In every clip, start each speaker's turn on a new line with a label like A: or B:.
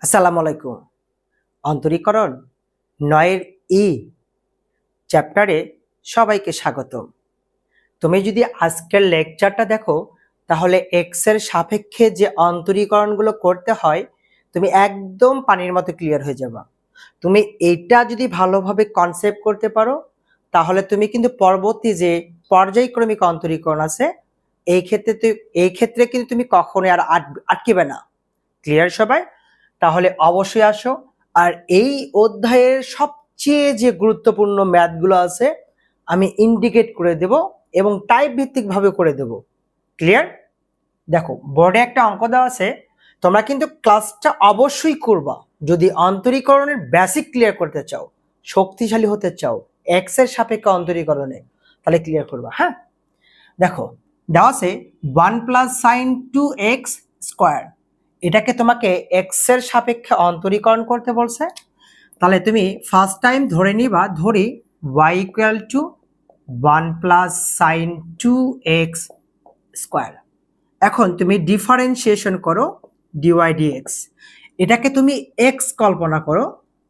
A: আসসালামু আলাইকুম। অন্তরীকরণ ৯ ই চ্যাপ্টারে সবাইকে স্বাগতম। তুমি যদি আজকের লেকচারটা দেখো তাহলে এক্স এর সাপেক্ষে যে অন্তরীকরণগুলো করতে হয় তুমি একদম পানির মতো ক্লিয়ার হয়ে যাবা। তুমি এইটা যদি ভালোভাবে কনসেপ্ট করতে পারো তাহলে তুমি কিন্তু পরবর্তী যে পর্যায়ক্রমিক অন্তরীকরণ আছে এই ক্ষেত্রে কিন্তু তুমি কখনোই আর আটকিবে না। ক্লিয়ার সবাই? তাহলে অবশ্যই আসো। আর এই অধ্যায়ের সবচেয়ে যে গুরুত্বপূর্ণ ম্যাথগুলো আছে আমি ইন্ডিকেট করে দেব এবং টাইপ ভিত্তিক ভাবে করে দেব। ক্লিয়ার? দেখো বোর্ডে একটা অঙ্ক দেওয়া আছে, তোমরা কিন্তু ক্লাসটা অবশ্যই করবা যদি অন্তরীকরণের বেসিক ক্লিয়ার করতে চাও, শক্তিশালী হতে চাও এক্স এর সাপেক্ষে অন্তরীকরণে, তাহলে ক্লিয়ার করবা। হ্যাঁ, দেখো দেওয়া আছে 1 + sin 2x স্কোয়ার, এটাকে তোমাকে এক্স এর সাপেক্ষে অন্তরীকরণ করতে বলছে। তাহলে তুমি ফার্স্ট টাইম ধরে নিবা, ধরি y = 1 + sin 2x স্কোয়ার। এখন তুমি ডিফারেন্সিয়েশন করো dy dx, এটাকে তুমি x কল্পনা করো।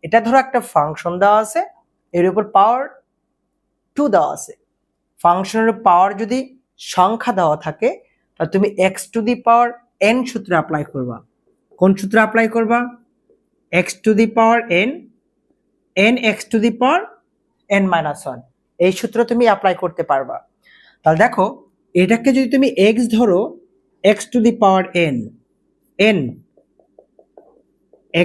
A: এটা ধরো একটা ফাংশন দেওয়া আছে, এর উপর পাওয়ার 2 দেওয়া আছে। ফাংশনের পাওয়ার যদি সংখ্যা দেওয়া থাকে তাহলে তুমি x⁴n সূত্র অ্যাপ্লাই করবা। কোন সূত্র অ্যাপ্লাই করবা? x⁴n n x⁴n-1 এই সূত্র তুমি অ্যাপ্লাই করতে পারবা। তাহলে দেখো এটাকে যদি তুমি x ধরো x⁴n n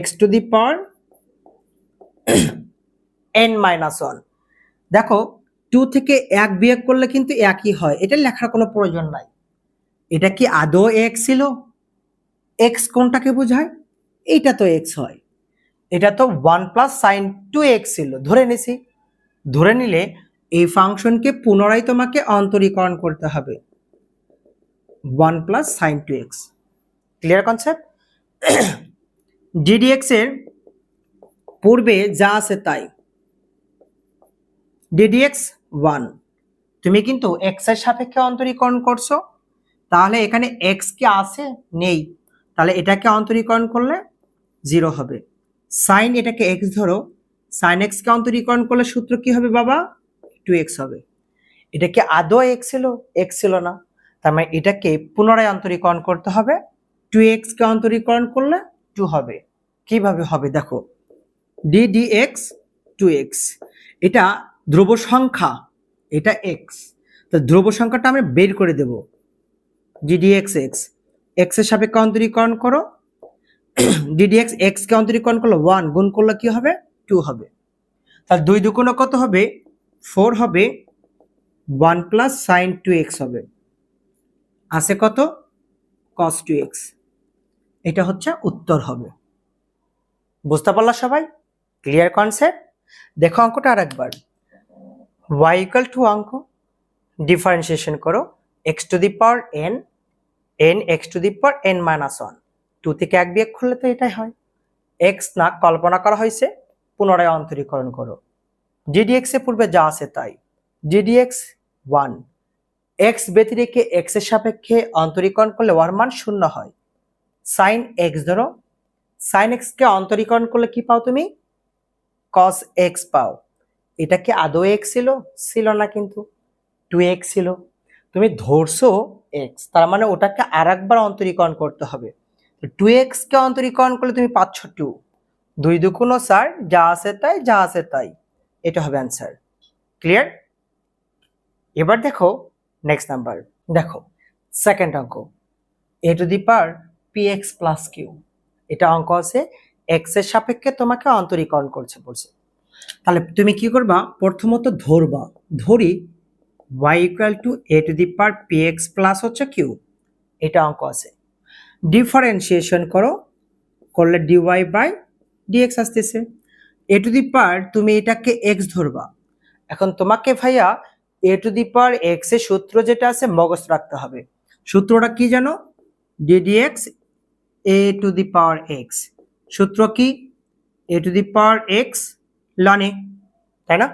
A: x⁴n-1, দেখো 2 থেকে 1 বিয়োগ করলে কিন্তু একই হয়, এটা লেখার কোনো প্রয়োজন নাই। এটা কি আদৌ x ছিল? x কোনটাকে বোঝায়? এইটা তো x হয়। এটা তো 1 + sin 2x ছিল, ধরে নিছি। ধরে নিলে এই ফাংশনকে পুনরায় তোমাকে অন্তরীকরণ করতে হবে 1 + sin 2x। Clear concept? ddx এর পূর্বে যা আছে তাই, ddx 1, তুমি কিন্তু x এর সাপেক্ষে অন্তরীকরণ করছো, তাহলে এখানে x কি আছে? নেই, তাহলে এটাকে অন্তরীকরণ করলে 0 হবে। সাইন এটাকে x ধরো, সাইন x কে অন্তরীকরণ করলে সূত্র কি হবে বাবা? 2x হবে। এটা কি আদৌ x ছিল? x ছিল না, তার মানে এটাকে পুনরায় অন্তরীকরণ করতে হবে। 2x কে অন্তরীকরণ করলে 2 হবে। কিভাবে হবে দেখো, d dx 2x, এটা ধ্রুব সংখ্যা, এটা x, তো ধ্রুব সংখ্যাটা আমরা বের করে দেব। d dx x, x এর সাপেক্ষে অন্তরীকরণ করো, d dx x কে অন্তরীকরণ করলে 1 গুণ করলে কি হবে? 2 হবে। তাহলে 2 দুগুণে কত হবে? 4 হবে, 1 + sin 2x হবে। আছে কত? cos 2x। এটা হচ্ছে উত্তর হবে। বুঝতে পারলা সবাই? Clear concept? দেখো অঙ্কটা আরেকবার। y = অঙ্ক, ডিফারেন্সিয়েশন করো x⁴n n x⁴n-1, 2 থেকে 1 বিয়োগ করলে তো এটাই হয়। x না কল্পনা করা হয়েছে, পুনরায় অন্তরীকরণ করো। ddx এর পূর্বে যা আছে তাই, ddx 1, x ব্যতিরেকে x এর সাপেক্ষে অন্তরীকরণ করলে ওর মান 0 হয়। sin x ধরো, sin x কে অন্তরীকরণ করলে কি পাও তুমি? cos x পাও। এটা কি আদৌ x ছিল? ছিল না, কিন্তু 2x ছিল। তুমি ধরছো x, তার মানে ওটাকে আরেকবার অন্তরীকরণ করতে হবে। 2x কে অন্তরীকরণ করলে তুমি পাচ্ছ 2, 2 দুগুণ 4, যা আছে তাই, যা আছে তাই, এটা হবে অ্যান্সার। ক্লিয়ার? এবার দেখো নেক্সট নাম্বার, দেখো সেকেন্ড অঙ্ক, a⁴px + q, এটা অঙ্ক আছে x এর সাপেক্ষে তোমাকে অন্তরীকরণ করছে বলছে। তাহলে তুমি কি করবা? প্রথমত ধরবা, ধরি y = a⁴px + হচ্ছে q, এটা অঙ্ক আছে। ডিফারেন্সিয়েশন করো, করলে dy/dx আসতেছে। a⁴ তুমি এটাকে x ধরবা। এখন তোমাকে ভাইয়া a⁴x এর সূত্র যেটা আছে মুখস্থ রাখতে হবে। সূত্রটা কি জানো? d dx a⁴x, সূত্র কি? a⁴x ln a, তাই না?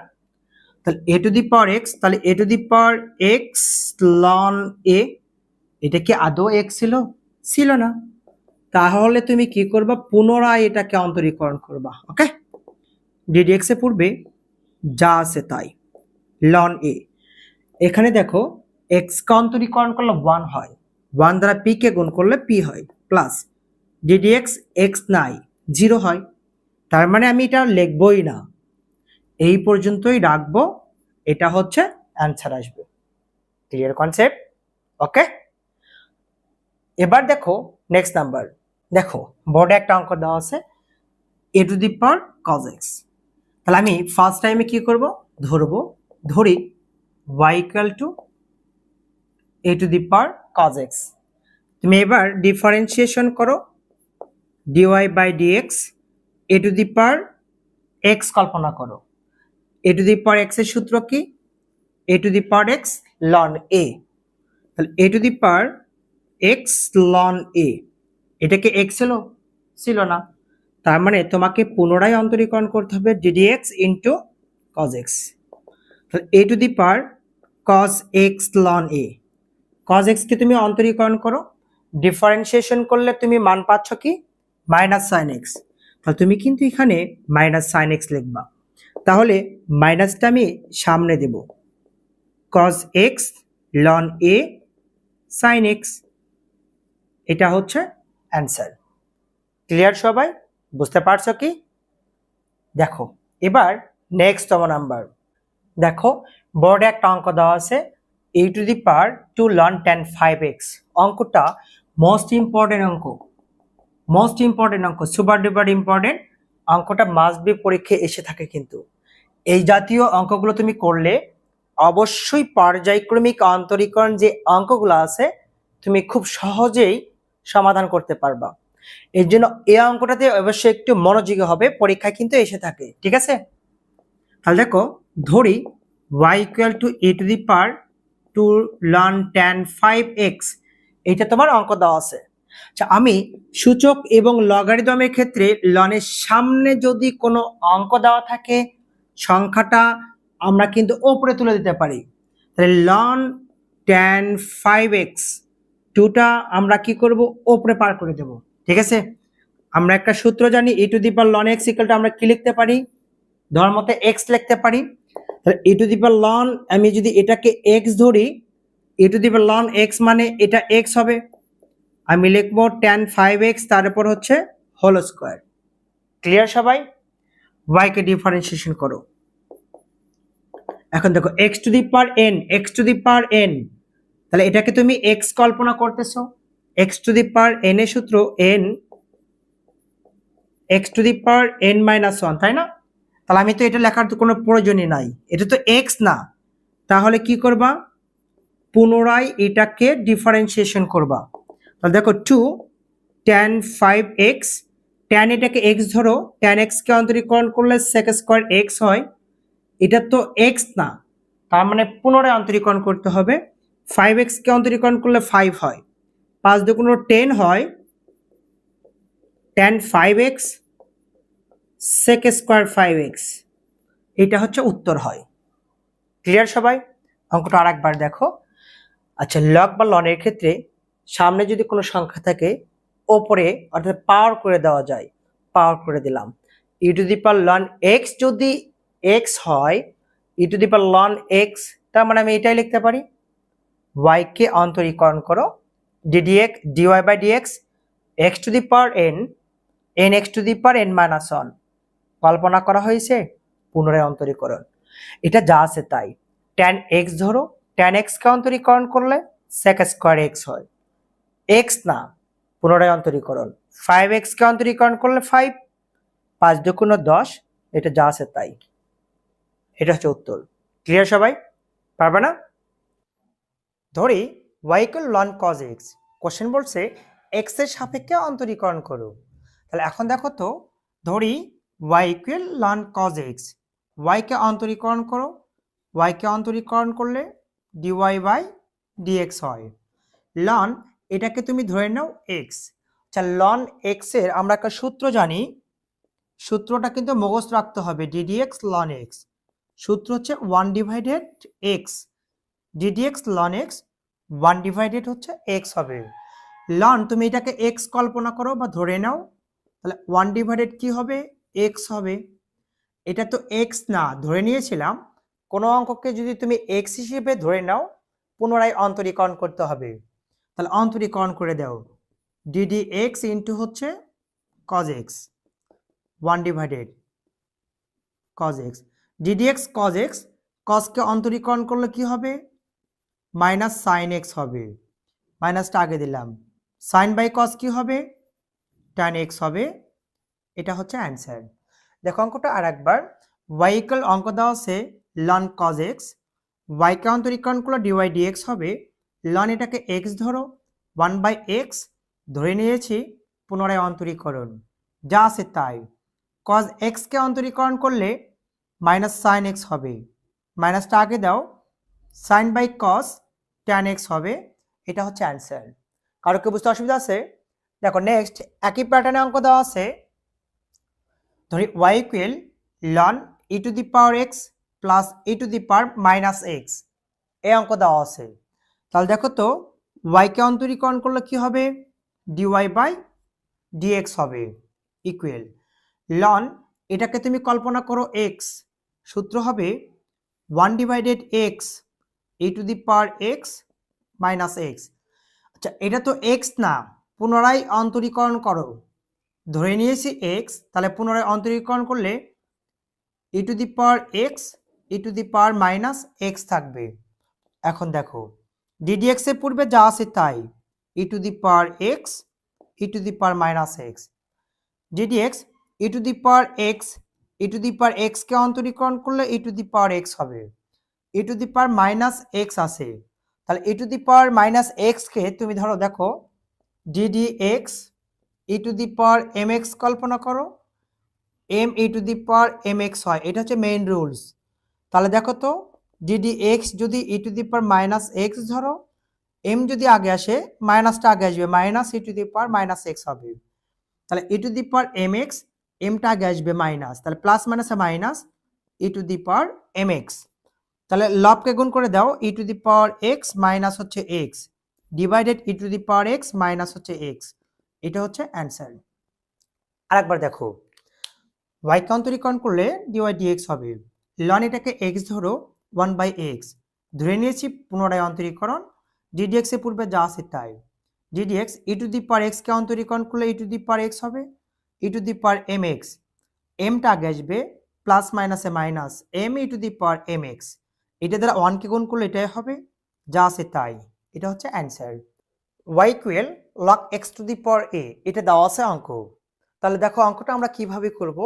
A: তাহলে a⁴x, তাহলে a⁴x ln a, এটা কি আদৌ x ছিল? ছিল না, তাহলে তুমি কি করবা, পুনরায় এটাকে অন্তরীকরণ করবা। ওকে, ডিডিএক্স এর পূর্বে যা আছে তাই লন এ। এখানে দেখো এক্স কে অন্তরীকরণ করলে 1 হয়, 1 দ্বারা পি কে গুণ করলে পি হয়, প্লাস ডিডিএক্স এক্স নাই 0 হয়। তার মানে আমি এটা লিখবই না, এই পর্যন্তই রাখবো, এটা হচ্ছে অ্যান্সার আসবে। Clear concept? ওকে, এবার দেখো নেক্সট নাম্বার। দেখো বোর্ডে একটা অঙ্ক দেওয়া আছে a to the power cos x. তাহলে আমি ফার্স্ট টাইমে কি করব, ধরি y equal to a to the power cos x. তুমি এবার ডিফারেন্সিয়েশন করো dy by dx, a to the power x কল্পনা করো। A to the power x এর সূত্র কি, a to the power x ln a. তাহলে a to the power x ln a, এটাকে এক্স ছিল না, তার মানে তোমাকে পুনরায় অন্তরীকরণ করতে হবে ddx ইন্টু cos x। তাহলে a to the power cos x ln a, cos x কে তুমি অন্তরীকরণ করো, ডিফারেন্সিয়েশন করলে তুমি মান পাচ্ছ কি মাইনাস সাইন এক্স। তাহলে তুমি কিন্তু এখানে মাইনাস সাইন এক্স লিখবা, তাহলে মাইনাসটা আমি সামনে দেব, cos x ln a sin x, এটা হচ্ছে অ্যান্সার। ক্লিয়ার সবাই, বুঝতে পারছো কি? দেখো এবার নেক্সট নাম্বার। দেখো বোর্ডে একটা অঙ্ক দেওয়া আছে a to the power 2 ln tan 5x। অঙ্কটা মোস্ট ইম্পর্টেন্ট অঙ্ক, সুপার ডুপার ইম্পর্টেন্ট অঙ্কটা, মাস্ট বি পরীক্ষায় এসে থাকে। কিন্তু এই জাতীয় অঙ্কগুলো তুমি করলে অবশ্যই পর্যায়ক্রমিক অন্তরীকরণ যে অঙ্কগুলো আছে তুমি খুব সহজেই সমাধান করতে পারবা। এর জন্য এই অঙ্কটাতে অবশ্যই একটু মনোযোগী হবে, পরীক্ষায় কিন্তু এসে থাকে। ঠিক আছে, তাহলে দেখো ধরি y equal to a to the power 2 ln tan 5x, এটা তোমার অঙ্ক দেওয়া আছে। আচ্ছা, আমি সূচক এবং লগারিদমের ক্ষেত্রে লনের সামনে যদি কোনো অঙ্ক দেওয়া থাকে সংখ্যাটা আমরা কিন্তু উপরে তুলে দিতে পারি। তাহলে ln tan 5x 2টা আমরা কি করব, উপরে পার করে দেব। ঠিক আছে, আমরা একটা সূত্র জানি e two the power ln x equal to আমরা কি লিখতে পারি, ধরার মতে x লিখতে পারি। তাহলে e two the power ln, আমি যদি এটাকে x ধরি, e two the power ln x মানে এটা x হবে, আমি লিখবো tan 5x তার উপর হচ্ছে হোল স্কয়ার। ক্লিয়ার সবাই? y কে ডিফারেন্সিয়েশন করো। এখন দেখো x to the power n, তাহলে এটাকে তুমি x কল্পনা করতেছো, x to the power n এর সূত্র n x to the power n minus 1, তাই না? তাহলে আমি তো এটা লেখার তো কোনো প্রয়োজনই নাই, এটা তো x না। তাহলে কি করবা, পুনরায় এটাকে ডিফারেন্সিয়েশন করবা। তাহলে দেখো 2 tan 5x, tan এটাকে x ধরো, tan x কে অন্তরীকরণ করলে sec স্কয়ার x হয়, এটা তো x না, তার মানে পুনরায় অন্তরীকরণ করতে হবে। 5x কে অন্তরীকরণ করলে 5 হয়, 5 দুগুণ 10 হয়, tan 5x sec square 5x, এটা হচ্ছে উত্তর হয়। ক্লিয়ার সবাই? অঙ্কটা আরেকবার দেখো। আচ্ছা, লগ বা লনের ক্ষেত্রে সামনে যদি কোনো সংখ্যা থাকে ওপরে অর্থাৎ পাওয়ার করে দেওয়া যায়, পাওয়ার করে দিলাম। E to the power ln x যদি x হয়, e to the power ln x, তার মানে আমি এটাই লিখতে পারি y কে অন্তরীকরণ করো ddx dy by dx x to the power n x to the power n minus 1 কল্পনা করা হয়েছে, পুনরায় অন্তরীকরণ। এটা যা আছে তাই, tan x ধরো, tan x কে অন্তরীকরণ করলে sec স্কয়ার x হয়, x না, পুনরায় অন্তরীকরণ। 5x কে অন্তরীকরণ করলে 5, 5 দুগুণ 10, এটা যা আছে তাই, এটা হচ্ছে উত্তর। ক্লিয়ার সবাই? পারবে না? ধরি y equal ln cos x, question বলছে x এর সাপেক্ষে অন্তরীকরণ করো। তাহলে এখন দেখো তো, ধরি y equal ln cos x, y কে অন্তরীকরণ করো, y কে অন্তরীকরণ করলে dy বাই dx হয়, ln এটাকে তুমি ধরে নাও x। আচ্ছা, ln x এর আমরা একটা সূত্র জানি, সূত্রটা কিন্তু মুখস্থ রাখতে হবে, ddx ln x, সূত্র হচ্ছে 1 divided x, ddx ln x 1 divided হচ্ছে x হবে, লন তুমি এটাকে এক্স কল্পনা করো বা ধরে নাও, তাহলে 1 কি হবে, এক্স হবে। এটা তো এক্স না, ধরে নিয়েছিলাম। কোনো অঙ্ককে যদি তুমি এক্স হিসেবে ধরে নাও, পুনরায় অন্তরীকরণ করতে হবে। তাহলে অন্তরীকরণ করে দাও, ডিডি এক্স ইন্টু হচ্ছে cos x, 1 cos x, d d x cos x, কজকে অন্তরীকরণ করলে কি হবে, মাইনাস সাইন এক্স হবে, মাইনাসটা আগে দিলাম, সাইন বাই কজ কি হবে, ট্যান এক্স হবে। এটা হচ্ছে অ্যান্সার। দেখো অঙ্কটা আর একবার, ওয়াই ইকুয়াল অঙ্ক দেওয়া আছে লন কজ এক্স, ওয়াইকে অন্তরীকরণ করলে ডিওয়াই ডিএক্স হবে, লন এটাকে এক্স ধরো, 1/x ধরে নিয়েছি, পুনরায় অন্তরীকরণ, যা আছে তাই। কজ এক্সকে অন্তরীকরণ করলে মাইনাস সাইন এক্স হবে, মাইনাসটা আগে দাও, sine by cos tan x হবে। এটা হচ্ছে অ্যান্সার। কারো কি বুঝতে অসুবিধা আছে? দেখো নেক্সট একই প্যাটার্নে অঙ্ক দেওয়া আছে, ধরি y equal ln e to the power x plus e to the power minus x, এই অঙ্ক দেওয়া আছে। তাহলে দেখো তো ওয়াইকে অন্তরীকরণ করলে কি হবে, ডিওয়াই বাই ডিএক্স হবে ইকুয়াল লন, এটাকে তুমি কল্পনা করো এক্স, সূত্র হবে 1/x E to the power x minus x. আচ্ছা এটা তো এক্স না, পুনরায় অন্তরীকরণ করো, ধরে নিয়েছি এক্স, তাহলে পুনরায় অন্তরীকরণ করলে e to the power x e to the power minus x থাকবে। এখন দেখো ডিডিএক্স এর পূর্বে যা আছে তাই, e to the power x e to the power minus x, d d x e to the power x e to the power x কে অন্তরীকরণ করলে e to the power x হবে, e to the power minus x আছে, তাহলে e to the power minus x কে তুমি ধরো দেখো d d x e to the power m x কল্পনা করো, m e to the power m x হয়, এটা হচ্ছে মেইন রুলস। তাহলে দেখো তো ডিডিএক্স যদি e to the power minus x ধরো, এম যদি আগে আসে মাইনাসটা আগে আসবে, minus e to the power minus x হবে, তাহলে e to the power m x, এমটা আগে আসবে মাইনাস, তাহলে প্লাস মাইনাসে minus e to the power m x, তাহলে লবকে গুণ করে দাও, e to the power x minus হচ্ছে x divided e to the power x minus হচ্ছে এক্স, এটা হচ্ছে অ্যান্সার। আরেকবার দেখো ওয়াইকে অন্তরীকরণ করলে ডিওয়াই ডিএক্স হবে, লন এটাকে এক্স ধরো 1/x ধরে নিয়েছি, পুনরায় অন্তরীকরণ, ডিডিএক্স এর পূর্বে যা আছে তাই, d d x e to the power x কে অন্তরীকরণ করলে e to the power x হবে, e to the power m x, এমটা আগে আসবে, প্লাস মাইনাসে minus m e to the power m x, এটা দ্বারা 1 কে গুণ করলে এটাই হবে, যা আছে তাই, এটা হচ্ছে answer. Y equal log x to the power a, এটা দেওয়া আছে অঙ্ক। তাহলে দেখো অঙ্কটা আমরা কিভাবে করব,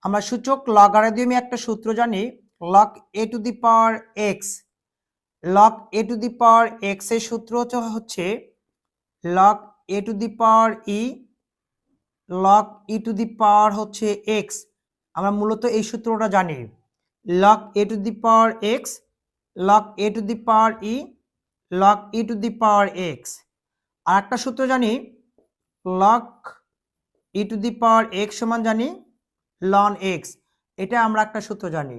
A: আমরা সূচক লগারিদমে একটা সূত্র জানি, log a to the power x, log a to the power x এর সূত্র হচ্ছে log a to the power e log e to the power হচ্ছে এক্স, আমরা মূলত এই সূত্রটা জানি, log a to the power x log a to the power e log e to the power x. আর একটা সূত্র জানি, log e to the power x সমান জানি লন এক্স, এটা আমরা একটা সূত্র জানি।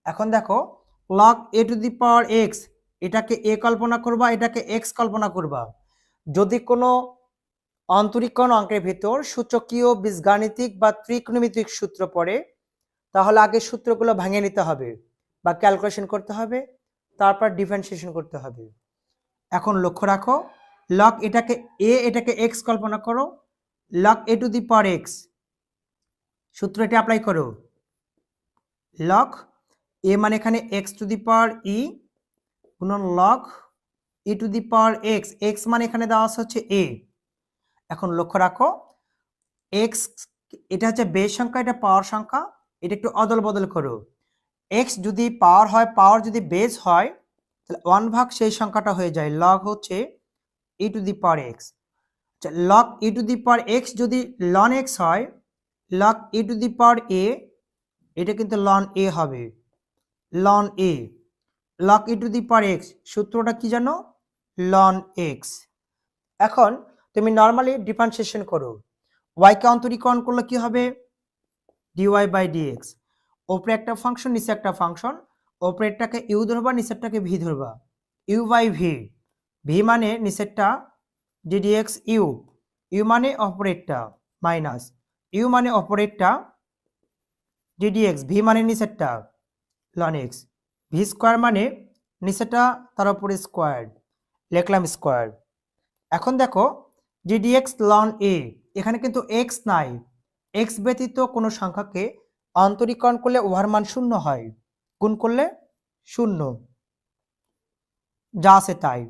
A: এখন দেখো log a to the power x, এটাকে এ কল্পনা করবা, এটাকে এক্স কল্পনা করবা, যদি কোনো অন্তরীকরণ অঙ্কের ভিতর সূচকীয় বীজগাণিতিক বা ত্রিকোণমিতিক সূত্র পড়ে, তাহলে আগে সূত্রগুলো ভাঙে নিতে হবে বা ক্যালকুলেশন করতে হবে, তারপর ডিফারেন্সিয়েশন করতে হবে। এখন লক্ষ্য রাখো, লগ এটাকে এটাকে এক্স কল্পনা করো, log a to the power x, সূত্রটি অ্যাপ্লাই করো, লগ এ মানে এখানে এক্স টু দি পাওয়ার ই গুণন log e to the power x, x মানে এখানে দেওয়া হচ্ছে এ। এখন লক্ষ্য রাখো এক্স এটা হচ্ছে বেস সংখ্যা, এটা পাওয়ার সংখ্যা, এটা একটু অদল বদল করো, এক্স যদি পাওয়ার হয়, পাওয়ার যদি বেস হয়, তাহলে 1 ভাগ সেই সংখ্যাটা হয়ে যায়, লগ হচ্ছে e to the power x. Log e to the power x যদি লন এক্স হয়, log e to the power a, এটা কিন্তু লন এ হবে, ln a, log e to the power x, সূত্রটা কি জানো, লন এক্স। এখন তুমি নর্মালি ডিফারেন্সিয়েশন করো, ওয়াইকে অন্তরীকরণ করলে কি হবে, ডিওয়াই বাই ডিএক্স, ওপরে একটা ফাংশন নিচে একটা ফাংশন, ওপরেরটাকে ইউ ধরবা নিচেরটাকে ভি ধরবা, ইউ বাই ভি, ভি মানে নিচেরটা ddx ইউ, ইউ মানে অপরেটটা, মাইনাস ইউ মানে অপরেটটা, ddx ভি মানে নিচেরটা ln x, ভি স্কোয়ার মানে নিচেরটা তার উপরে স্কোয়ার, লিখলাম স্কোয়ার। এখন দেখো ddx ln a, এখানে কিন্তু x নাই, x ব্যতীত কোনো সংখ্যাকে অন্তরীকরণ করলে উহার মান শূন্য হয়, গুণ করলে শূন্য, যা আছে তাই।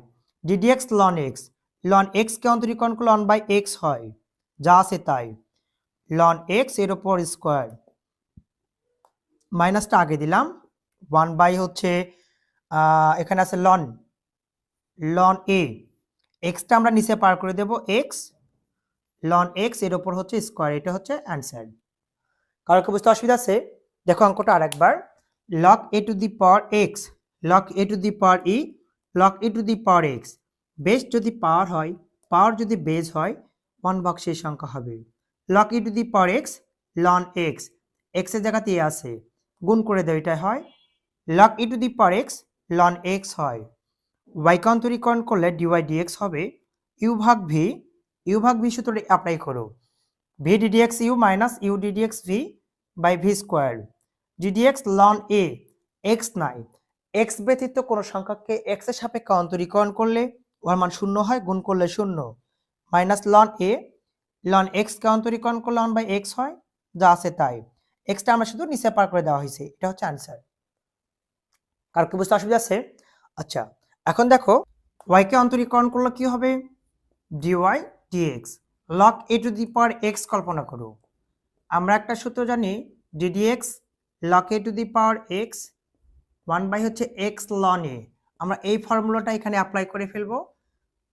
A: ddx ln x কে অন্তরীকরণ করলে 1/x হয়, যা আছে তাই। ln x এর উপর স্কোয়ার, মাইনাসটা আগে দিলাম, 1 হচ্ছে এখানে আছে ln a, এক্সটা আমরা নিচে পার করে দেব x, ln x এর উপর হচ্ছে স্কোয়ার, এটা হচ্ছে অ্যান্সার। কারো কি বুঝতে অসুবিধা আছে? দেখো অঙ্কটা আরেকবার, log a to the power x, log a to the power e, log a to the power x, base যদি পাওয়ার হয়, পাওয়ার যদি বেস হয়, 1 ভাগ সেই সংখ্যা হবে। log a to the power x ln x, x এর জায়গাতে a আছে, গুণ করে দেয়, এটা হয় log a to the power x ln x হয়। y কে অন্তরীকরণ করলে dy dx হবে u ভাগ v সূত্রটি অ্যাপ্লাই করো, v ddx u minus u ddx v by v square, ddx ln a, x নাই, x ব্যতীত কোনো সংখ্যাকে x এর সাপেক্ষে অন্তরীকরণ করলে ওর মান শূন্য হয়, গুণ করলে শূন্য, minus ln a, ln x কে অন্তরীকরণ করলে 1/x হয়, যা আছে তাই। xটা আমরা শুধু নিচে পার করে দেওয়া হয়েছে, এটা হচ্ছে অ্যান্সার। কার কি বুঝতে অসুবিধা আছে? আচ্ছা, এখন দেখো y কে অন্তরীকরণ করলে কি হবে, dy dx log a to the power x কল্পনা করো, আমরা একটা সূত্র জানি ddx log a to the power x 1 হচ্ছে x ln a, আমরা এই ফর্মুলাটা এখানে অ্যাপ্লাই করে ফেলবো,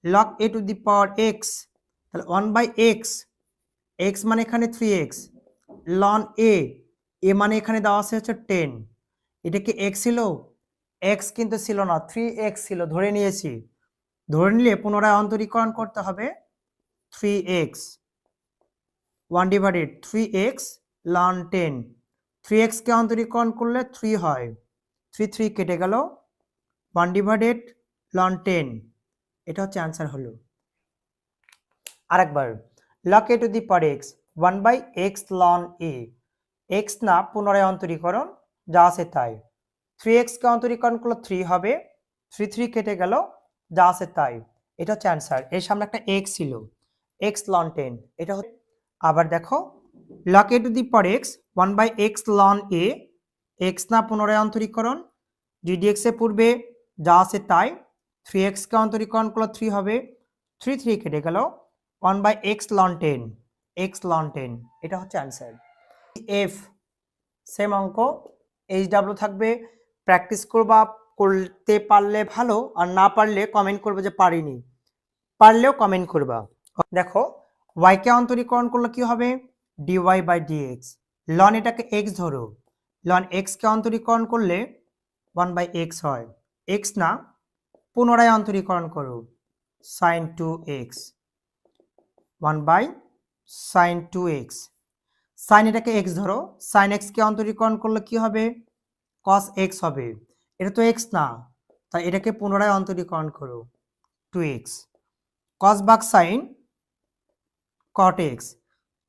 A: log a to the power x, তাহলে 1/x, x মানে এখানে 3x, ln a, a মানে এখানে দেওয়া আছে হচ্ছে 10, এটা কি x ছিল? x কিন্তু ছিল না, 3x ছিল, ধরে নিয়েছি, ধরে নিলে পুনরায় অন্তরীকরণ করতে হবে 3x, 1/3x ln 10, 3x কে অন্তরীকরণ করলে 3 হয়, 3 কেটে গেল, 1/ln 10, এটা হচ্ছে অ্যান্সার হলো। আরেকবার log a to the power x 1/x ln a, x না পুনরায় অন্তরীকরণ, যা আছে তাই, 3x কে অন্তরীকরণ করলে 3 হবে, 3 কেটে গেল, যা আছে তাই, এটা হচ্ছে অ্যান্সার। এর সামনে একটা x ছিল, x ln 10, এটা হচ্ছে। আবার দেখো log a to the power x 1/x ln a, x না পুনরায় অন্তরীকরণ, ddx এর পূর্বে যা আছে তাই, 3x কে অন্তরীকরণ করলে 3 হবে, 3 কেটে গেল, 1/x ln 10, x ln 10, এটা হচ্ছে অ্যান্সার। f সেম অঙ্ক, HW থাকবে, প্র্যাকটিস করবা, করতে পারলে ভালো, আর না পারলে কমেন্ট করবে যে পারিনি, পারলেও কমেন্ট করবা। দেখো y কে অন্তরীকরণ করলে কি হবে, dy বাই dx, ln এটাকে x ধরো, ln x কে অন্তরীকরণ করলে 1/x হয়, x না পুনরায় অন্তরীকরণ করো, sin 2x, 1/sin 2x, sin এটাকে x ধরো, sin x কে অন্তরীকরণ করলে কি হবে, cos x হবে, এটা তো x না, তাই এটাকে পুনরায় অন্তরীকরণ করো 2x, cos ভাগ sin cot x,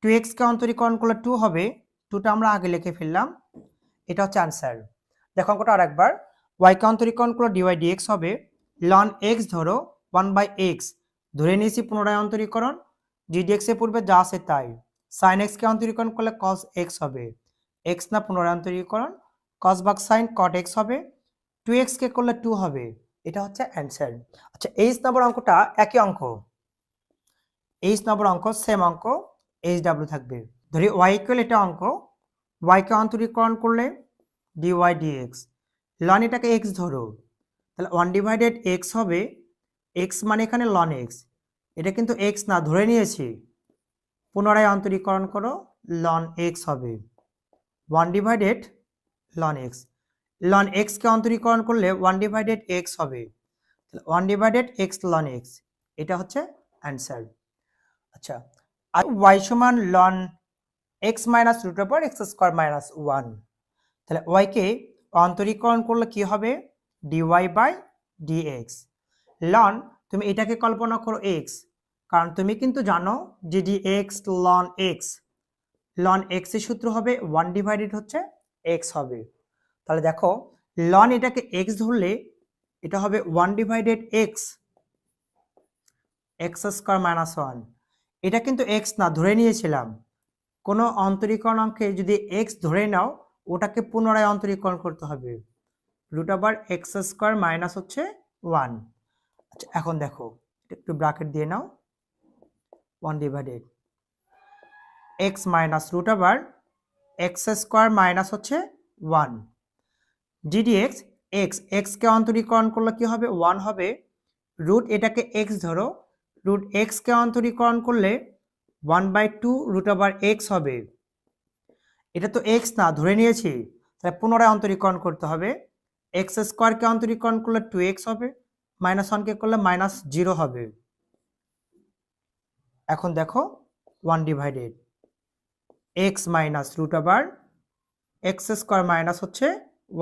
A: 2x কে অন্তরীকরণ করলে 2 হবে, 2টা আমরা আগে লিখে ফেললাম, এটা হচ্ছে অ্যান্সার। দেখো অঙ্কটা আরেকবার, y কে অন্তরীকরণ করলে dy dx হবে, ln x ধরো 1/x, ধরে নিয়েছি পুনরায় অন্তরীকরণ, ddx এর পূর্বে যা আছে তাই, sin x কে অন্তরীকরণ করলে cos x হবে, x না পুনরায় অন্তরীকরণ, cos ভাগ sin cot x হবে, 2x কে করলে 2 হবে, এটা হচ্ছে অ্যান্সার। আচ্ছা, 8 নম্বর অঙ্কটা একই অঙ্ক, 8 নম্বর অঙ্ক সেম অঙ্ক, HW থাকবে, ধরি y ইকুয়াল এটা অঙ্ক, y কে অন্তরীকরণ করলে dy dx, ln এটাকে x ধরো, তাহলে 1/x হবে, x মানে এখানে ln x, এটা কিন্তু x না, ধরে নিয়েছি, পুনরায় অন্তরীকরণ করো, ln x হবে 1/ln x, ln x কে অন্তরীকরণ করলে 1/x হবে, তাহলে 1/x ln x, এটা হচ্ছে অ্যান্সার। আচ্ছা, আর y সমান ln x minus root over x square minus 1, তাহলে y কে অন্তরীকরণ করলে কি হবে, dy বাই dx, ln তুমি এটাকে কল্পনা করো x, কারণ তুমি কিন্তু জানো GDX ln x ln x এর সূত্র হবে 1 ডিভাইডেড হচ্ছে x হবে। তাহলে দেখো ln এটাকে x ধরলে এটা হবে 1 ডিভাইডেড x স্কয়ার মাইনাস 1। এটা কিন্তু x না ধরে নিয়েছিলাম। কোনো অন্তরীকরণ অঙ্কে যদি x ধরে নাও ওটাকে পুনরায় অন্তরীকরণ করতে হবে। Root over x square minus হচ্ছে 1। আচ্ছা এখন দেখো একটু ব্র্যাকেট দিয়ে নাও 1 divided x minus root over x square minus হচ্ছে 1 GDX x কে অন্তরীকরণ করলে কি হবে 1 হবে। রুট এটাকে x ধরো, রুট x কে অন্তরীকরণ করলে 1/2 রুট ওভার x হবে। এটা তো x না ধরে নিয়েছি, তাহলে পুনরায় অন্তরীকরণ করতে হবে। এক্স স্কোয়ারকে অন্তরীকরণ করলে 2x হবে, মাইনাস 1কে করলে মাইনাস 0 হবে। এখন দেখো 1 divided x minus root over x square minus হচ্ছে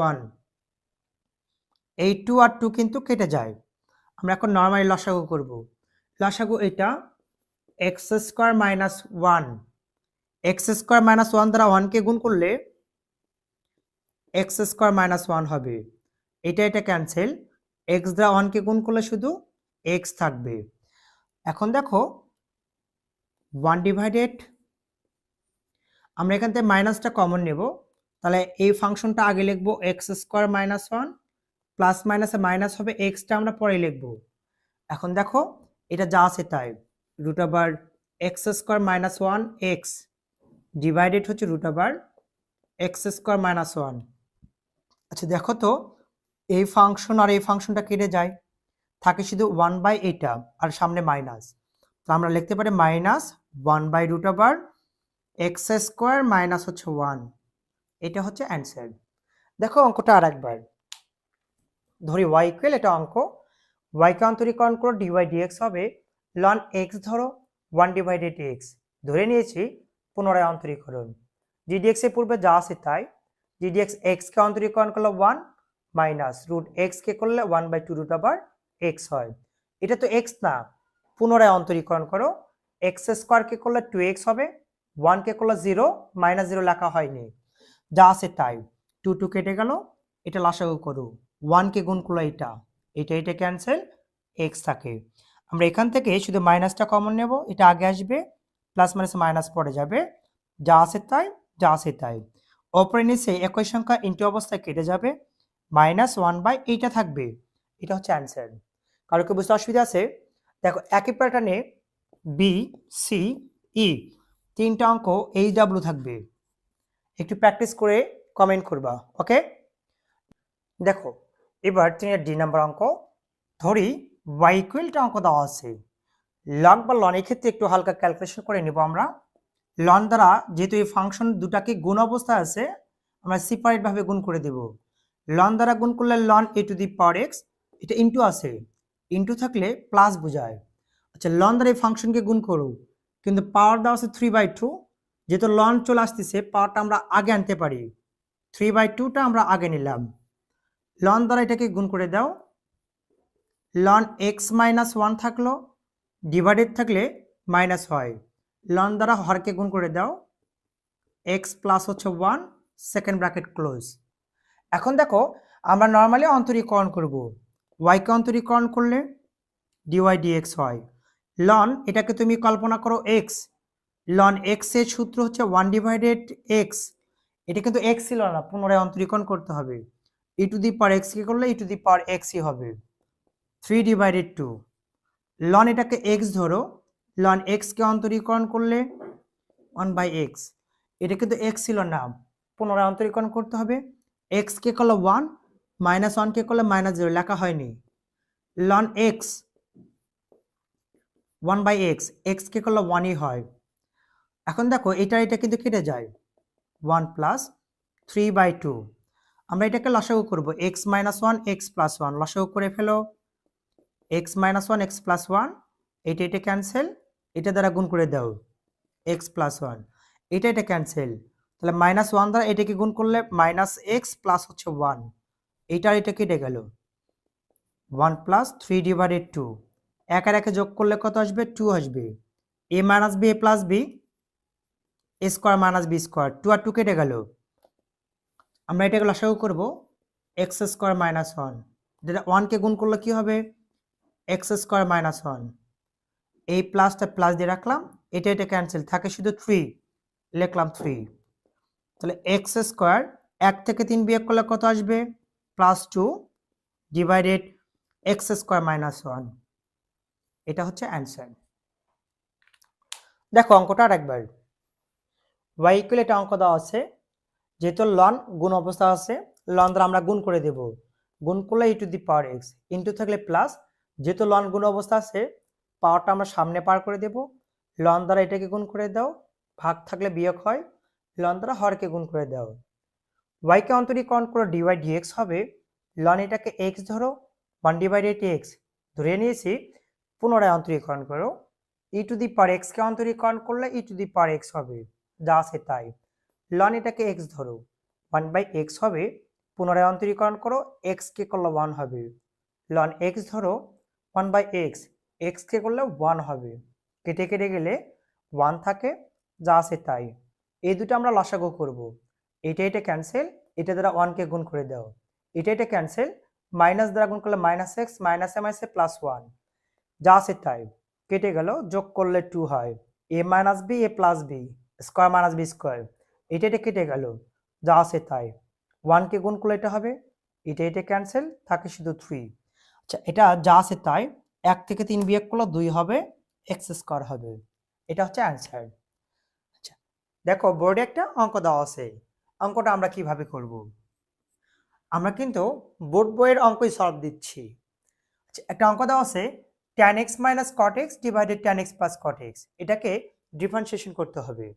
A: 1। এই 2 আর 2 কিন্তু কেটে যায়। আমরা এখন নর্মালি লসাগু করব। লসাগু এটা x square minus 1, x square minus 1 দ্বারা 1কে গুণ করলে এক্স স্কোয়ার মাইনাস 1 হবে। এটা ক্যান্সেল, এক্স দ্বারা 1কে গুণ করলে শুধু এক্স থাকবে। এখন দেখো 1 ডিভাইডেড, আমরা এখান থেকে মাইনাসটা কমন নেব, তাহলে এই ফাংশনটা আগে লিখবো এক্স স্কোয়ার মাইনাস 1, প্লাস মাইনাসে মাইনাস হবে, এক্সটা আমরা পরে লিখব। এখন দেখো এটা যা আছে তাই, root over x square minus 1 x divided হচ্ছে root over x square minus 1। আচ্ছা দেখো তো এই ফাংশন আর এই ফাংশনটা কেটে যায়, থাকে শুধু 1 এটা আর সামনে মাইনাস। তো আমরা লিখতে পারি minus 1 root over x square minus হচ্ছে 1। এটা হচ্ছে অ্যান্সার। দেখো অঙ্কটা আর একবার ধরি y ইকুয়াল, এটা অঙ্ক, y কে অন্তরীকরণ করো dy dx হবে ln x ধরো 1 ডিভাইডেড x ধরে নিয়েছি, পুনরায় অন্তরীকরণ gdx এর পূর্বে যা আছে তাই, gdx x কে অন্তরীকরণ করলে 1 মাইনাস রুট x কে করলে 1/2 রুট ওভার x হয়। এটা তো x না, পুনরায় অন্তরীকরণ করো, x স্কোয়ার কে করলে 2x হবে, 1 কে করলে 0, মাইনাস 0 লেখা হয়নি, যা আছে তাই। 2 কেটে গেল, এটা লসাগু করো, 1 কে গুণ করলে এটা ক্যান্সেল, x থাকে। আমরা এখান থেকে শুধু মাইনাসটা কমন নেব, এটা আগে আসবে, প্লাস মাইনাস মাইনাস পড়ে যাবে, যা আছে তাই যা আছে তাই। অপরে নিচে একই সংখ্যা ইনটু অবস্থায় কেটে যাবে, মাইনাস 1/এইটা থাকবে। এটা হচ্ছে অ্যান্সার। কারো কি বুঝতে অসুবিধা আছে? দেখো একই প্যাটার্নে বি সি ই তিনটা অঙ্ক HW থাকবে, একটু প্র্যাকটিস করে কমেন্ট করবা, ওকে? দেখো এবার 3 নাম্বার অঙ্ক, ধরি y ইকুয়ালটা অঙ্ক দেওয়া আছে, লগ বা লন এর ক্ষেত্রে একটু হালকা ক্যালকুলেশন করে নিব আমরা। লন দ্বারা যেহেতু এই ফাংশন দুটাকে গুণ অবস্থায় আছে, আমরা সেপারেট ভাবে গুণ করে দেব। লন দ্বারা গুণ করলে লন a to the power x, এটা ইনটু আছে, ইনটু থাকলে প্লাস বোঝায়। আচ্ছা লন দ্বারা এই ফাংশনকে গুণ করো, কিন্তু পাওয়ার দেওয়া আছে 3/2, যেহেতু লন চলে আসতেছে পাওয়ারটা আমরা আগে আনতে পারি, 3/2টা আমরা আগে নিলাম। লন দ্বারা এটাকে গুণ করে দাও, লন x মাইনাস 1 থাকলো, ডিভাইডেড থাকলে মাইনাস হয়, লন দ্বারা হরকে গুণ করে দাও, x প্লাস হচ্ছে 1, সেকেন্ড ব্র্যাকেট ক্লোজ। এখন দেখো আমরা নর্মালি অন্তরীকরণ করব, y কে অন্তরীকরণ করলে dy dx হয়। লন এটাকে তুমি কল্পনা করো x, লন x এর সূত্র হচ্ছে 1 ডিভাইডেড x, এটা কিন্তু x ছিল না, পুনরায় অন্তরীকরণ করতে হবে, e two the power x কে করলে e two the power x ই হবে, 3 ডিভাইডেড 2। লন এটাকে x ধরো, লন x কে অন্তরীকরণ করলে 1/x, এটা কিন্তু x ছিল না, পুনরায় অন্তরীকরণ করতে হবে, x কে করলে 1, মাইনাস 1 কে করলে মাইনাস 0 লেখা হয়নি, লন x 1/x, x কে করলে 1ই হয়। এখন দেখো এটা কিন্তু কেটে যায়, 1 প্লাস 3/2, আমরা এটাকে লসাগু করব, x মাইনাস 1 x প্লাস 1 লসাগু করে ফেলো, x মাইনাস 1 x প্লাস 1, এটা ক্যান্সেল, এটা দ্বারা গুণ করে দাও x প্লাস 1, এটা ক্যান্সেল, তাহলে মাইনাস 1 দ্বারা এটাকে গুণ করলে মাইনাস x প্লাস হচ্ছে 1, এটা কেটে গেল, 1 প্লাস 3 ডিভাইডেড 2, এক আর একে যোগ করলে কত আসবে 2 আসবে a minus b a plus b a square minus b square 2 আর 2 কেটে গেল আমরা এটাকে লসাগু করব এক্স স্কোয়ার মাইনাস 1 যেটা 1 কে গুণ করলে কি হবে এক্স স্কোয়ার মাইনাস 1 এই প্লাসটা প্লাস দিয়ে রাখলাম এটা ক্যান্সেল থাকে শুধু 3 লিখলাম 3 তাহলে এক্স স্কোয়ার 1 থেকে 3 বিয়োগ করলে কত আসবে +2 ডিভাইডেড এক্স স্কোয়ার মাইনাস 1 এটা হচ্ছে অ্যান্সার দেখো অঙ্কটা আরেকবার y ইকুয়াল এটা অঙ্ক দেওয়া আছে যেহেতু লন গুণ অবস্থা আছে লন দ্বারা আমরা গুণ করে দেব গুণ করলে e two the power x into থাকলে প্লাস যেহেতু লন গুণ অবস্থা আছে পাওয়ারটা আমরা সামনে পার করে দেব লন দ্বারা এটাকে গুণ করে দাও ভাগ থাকলে বিয়োগ হয় লন দ্বারা হরকে গুণ করে দাও y কে অন্তরীকরণ করে dy dx হবে লন এটাকে x ধরো 1 ডিভাইডেড x ধরে নিয়েছি পুনরায় অন্তরীকরণ করো e two the power x কে অন্তরীকরণ করলে e two the power x হবে যা আছে তাই লন এটাকে x ধরো 1/x হবে পুনরায় অন্তরীকরণ করো x কে করলে 1 হবে লন x ধরো 1/x x কে করলে 1 হবে কেটে কেটে গেলে 1 থাকে যা আছে তাই এই দুটো আমরা লসাগু করব এটা ক্যান্সেল এটা দ্বারা 1 কে গুণ করে দাও এটা ক্যান্সেল মাইনাস দ্বারা গুণ করলে -x মাইনাস এ মাইনাসে +1 যা আছে তাই কেটে গেল যোগ করলে 2 হয় a minus b a plus b square minus b square এটা কেটে গেল যা আছে তাই 1 কে গুণ করলে এটা হবে এটা ক্যান্সেল থাকে শুধু 3 আচ্ছা এটা যা আছে তাই 1 থেকে 3 বিয়োগ করলে 2 হবে x স্কয়ার হবে এটা হচ্ছে অ্যানসার আচ্ছা দেখো বোর্ডে একটা অঙ্ক দেওয়া আছে অঙ্কটা আমরা কিভাবে করব আমরা কিন্তু বোর্ড বইয়ের অঙ্কই সলভ দিচ্ছি আচ্ছা একটা অঙ্ক দেওয়া আছে tan x cot x divided tan x cot x এটাকে ডিফারেন্সিয়েশন করতে হবে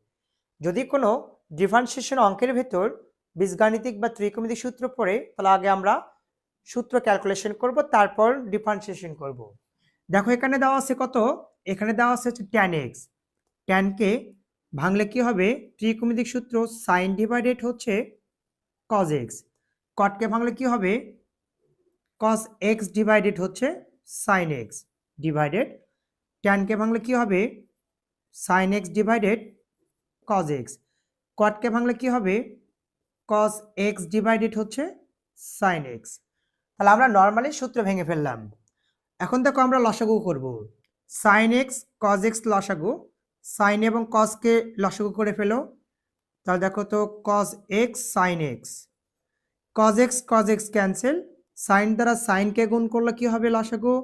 A: যদি কোনো ডিফারেন্সিয়েশন অঙ্কের ভেতর বীজগাণিতিক বা ত্রিকোণমিতিক সূত্র পড়ে তাহলে আগে আমরা সূত্র ক্যালকুলেশন করব তারপর ডিফারেন্সিয়েশন করব দেখো এখানে দেওয়া আছে কত এখানে দেওয়া আছে tan x tan কে ভাঙলে কি হবে ত্রিকোণমিতিক সূত্র sin ডিভাইডেড হচ্ছে cos x cot কে ভাঙলে কি হবে cos x ডিভাইডেড হচ্ছে sin x ডিভাইডেড tan কে ভাঙলে কি হবে sin x divided cos x cot কে ভাঙলে কি হবে cos x ডিভাইডেড হচ্ছে sin x তাহলে আমরা নরমালি সূত্র ভেঙে ফেললাম এখন দেখো আমরা লসাগু করব sin x cos x লসাগু sin এবং cos কে লসাগু করে ফেলো তাহলে দেখো তো cos x sin x cos x cancel sin দ্বারা sin কে গুণ করলে কি হবে লসাগু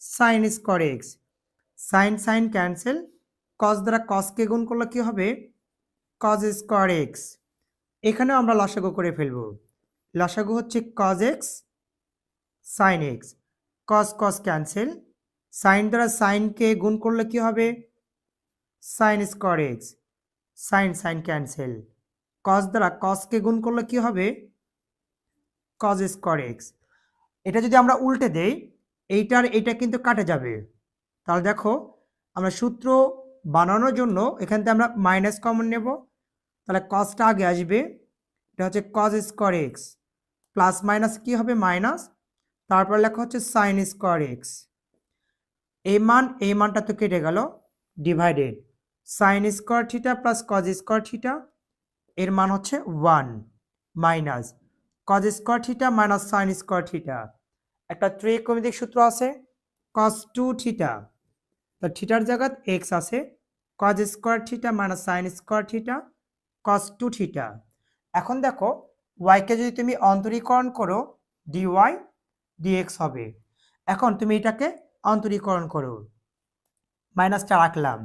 A: sin square x sin cancel cos দ্বারা cos কে গুণ করলে কি হবে cos স্কয়ার x এখানেও আমরা লসাগু করে ফেলব লসাগু হচ্ছে cos x sin x cos cancel sin দ্বারা sin কে গুণ করলে কি হবে sin square x sin cancel cos দ্বারা cos কে গুণ করলে কি হবে cos স্কয়ার x এটা যদি আমরা উল্টে দেই এইটার এটা কিন্তু কাটে যাবে তাহলে দেখো আমরা সূত্র বানানোর জন্য এখান থেকে আমরা মাইনাস কমন নেব তাহলে cosটা আগে আসবে এটা হচ্ছে cos square x plus minus কি হবে মাইনাস তারপর লেখা হচ্ছে sin স্কয়ার x এই মানটা তো কেটে গেল divided sin square theta plus cos square theta এর মান হচ্ছে 1 minus cos square theta minus sin square theta একটা ত্রিকোণমিতিক সূত্র আছে cos 2 থিটা তো থিটার জায়গায় x আছে cos square theta minus sin square theta cos 2 theta এখন দেখো y কে যদি তুমি অন্তরীকরণ করো dy dx হবে এখন তুমি এটাকে অন্তরীকরণ করো মাইনাসটা রাখলাম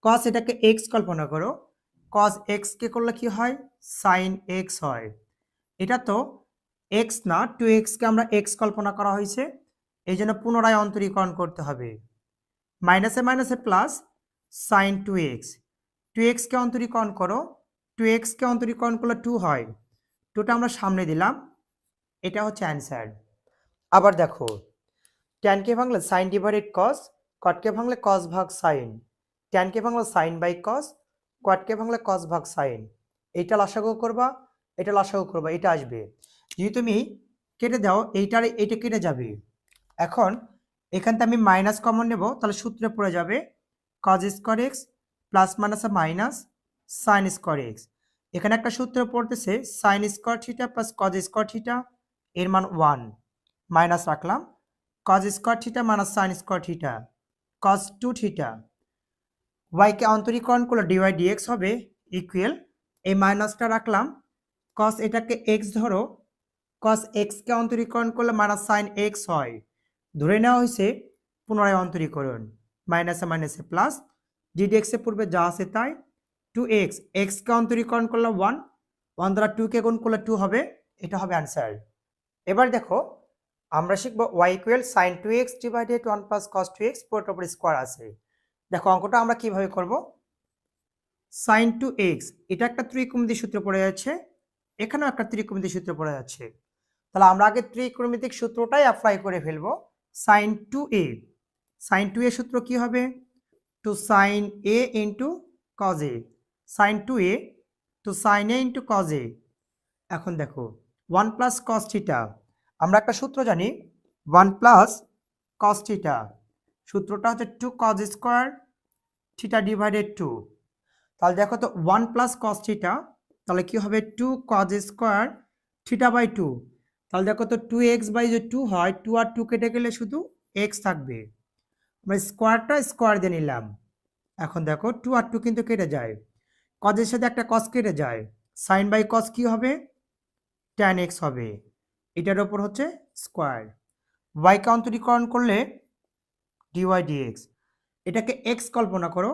A: cos এটাকে x কল্পনা করো cos x কে করলে কি হয় sin x হয় এটা তো x না 2x কে আমরা x কল্পনা করা হয়েছে এই জন্য পুনরায় অন্তরীকরণ করতে হবে মাইনাসে প্লাস sin 2x কে অন্তরীকরণ করো 2x কে অন্তরীকরণ করলে 2 হয় 2টা আমরা সামনে দিলাম এটা হচ্ছে অ্যান্সার আবার দেখো tan কে ভাঙলে sin ডিভাইডেড cos cot কে ভাঙলে cos ভাগ sin tan কে ভাঙলে sin বাই cos cot কে ভাঙলে cos ভাগ sin এইটা লসাগু করবা এটা আসবে যদি তুমি কেটে দাও এইটা কেটে যাবে এখন এখান থেকে আমি মাইনাস কমন নেব, তাহলে সূত্রে পড়ে যাবে cos square x plus minus minus sine square x. এখানে একটা সূত্র পড়তেছে sine square theta plus cos square theta, এর মান 1, মাইনাস রাখলাম cos square theta minus sine square theta cos 2 theta. ওয়াইকে অন্তরীকরণ করলে ডিওয়াই ডিএক্স হবে ইকুয়াল, এই মাইনাসটা রাখলাম, কস এটাকে এক্স ধরো, কস এক্সকে অন্তরীকরণ করলে মাইনাস সাইন এক্স হয়, ধরে নেওয়া হয়েছে পুনরায় অন্তরীকরণ, মাইনাসে মাইনাসে প্লাস, ডিডিএক্সের পূর্বে যা আছে তাই, 2x, এক্সকে অন্তরীকরণ করলে 1, 1 দ্বারা 2কে গুণ করলে 2 হবে, এটা হবে অ্যান্সার। এবার দেখো আমরা শিখবো y equal sin 2x divided 1 plus cos 2x পুরোটার উপর স্কোয়ার আছে। দেখো অঙ্কটা আমরা কিভাবে করব, সাইন 2x এটা একটা ত্রিকোণমিতিক সূত্র পড়ে যাচ্ছে, এখানেও একটা ত্রিকোণমিতিক সূত্র পড়ে যাচ্ছে, তাহলে আমরা আগে ত্রিকোণমিতিক সূত্রটাই অ্যাপ্লাই করে ফেলবো। সাইন 2a, সাইন 2a সূত্র কি হবে, two sin a into cos a, sin 2a two sin a into cos a. এখন দেখো 1 প্লাস কস থিটা, আমরা একটা সূত্র জানি 1 প্লাস কস থিটা, সূত্রটা হচ্ছে 2 কজ স্কোয়ার থিটা ডিভাইডেড 2। তাহলে দেখো তো 1 প্লাস কস থিটা, তাহলে কি হবে 2 কজ স্কোয়ার থিটা বাই 2, তাহলে দেখো তো 2x বাই যে 2 হয়, 2 আর 2 কেটে গেলে শুধু x থাকবে, আমরা স্কোয়ারটা স্কোয়ার দিয়ে নিলাম। এখন দেখো 2 আর 2 কিন্তু কেটে যায়, কজের সাথে একটা কস কেটে যায়, সাইন বাই কস কি হবে tan x হবে, এটার ওপর হচ্ছে স্কোয়ার। ওয়াইকে অন্তরীকরণ করলে ডিওয়াই ডিএক্স, এটাকে এক্স কল্পনা করো,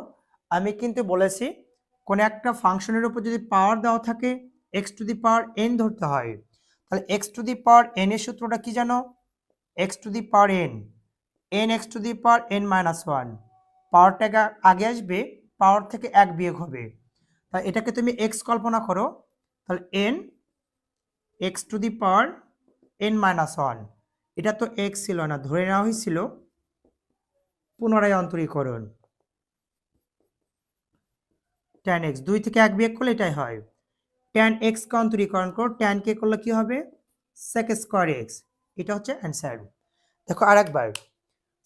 A: আমি কিন্তু বলেছি কোনো একটা ফাংশনের উপর যদি পাওয়ার দেওয়া থাকে x to the power N ধরতে হয়, তাহলে x to the power N এর সূত্রটা কি জানো, x to the power N, N x to the power N minus 1, পাওয়ারটা আগে আসবে, পাওয়ার থেকে 1 বিয়োগ হবে, তাই এটাকে তুমি এক্স কল্পনা করো, তাহলে N x to the power N minus 1, এটা তো এক্স ছিল না, ধরে নেওয়া হয়েছিল পুনরায় অন্তরীকরণ, tan x 2 থেকে 1 বিয়োগ করলে এটাই হয়, tan x কে অন্তরীকরণ করো, tan কে করলে কি হবে sec স্কয়ার x, এটা হচ্ছে অ্যান্সার। দেখো আরেকবার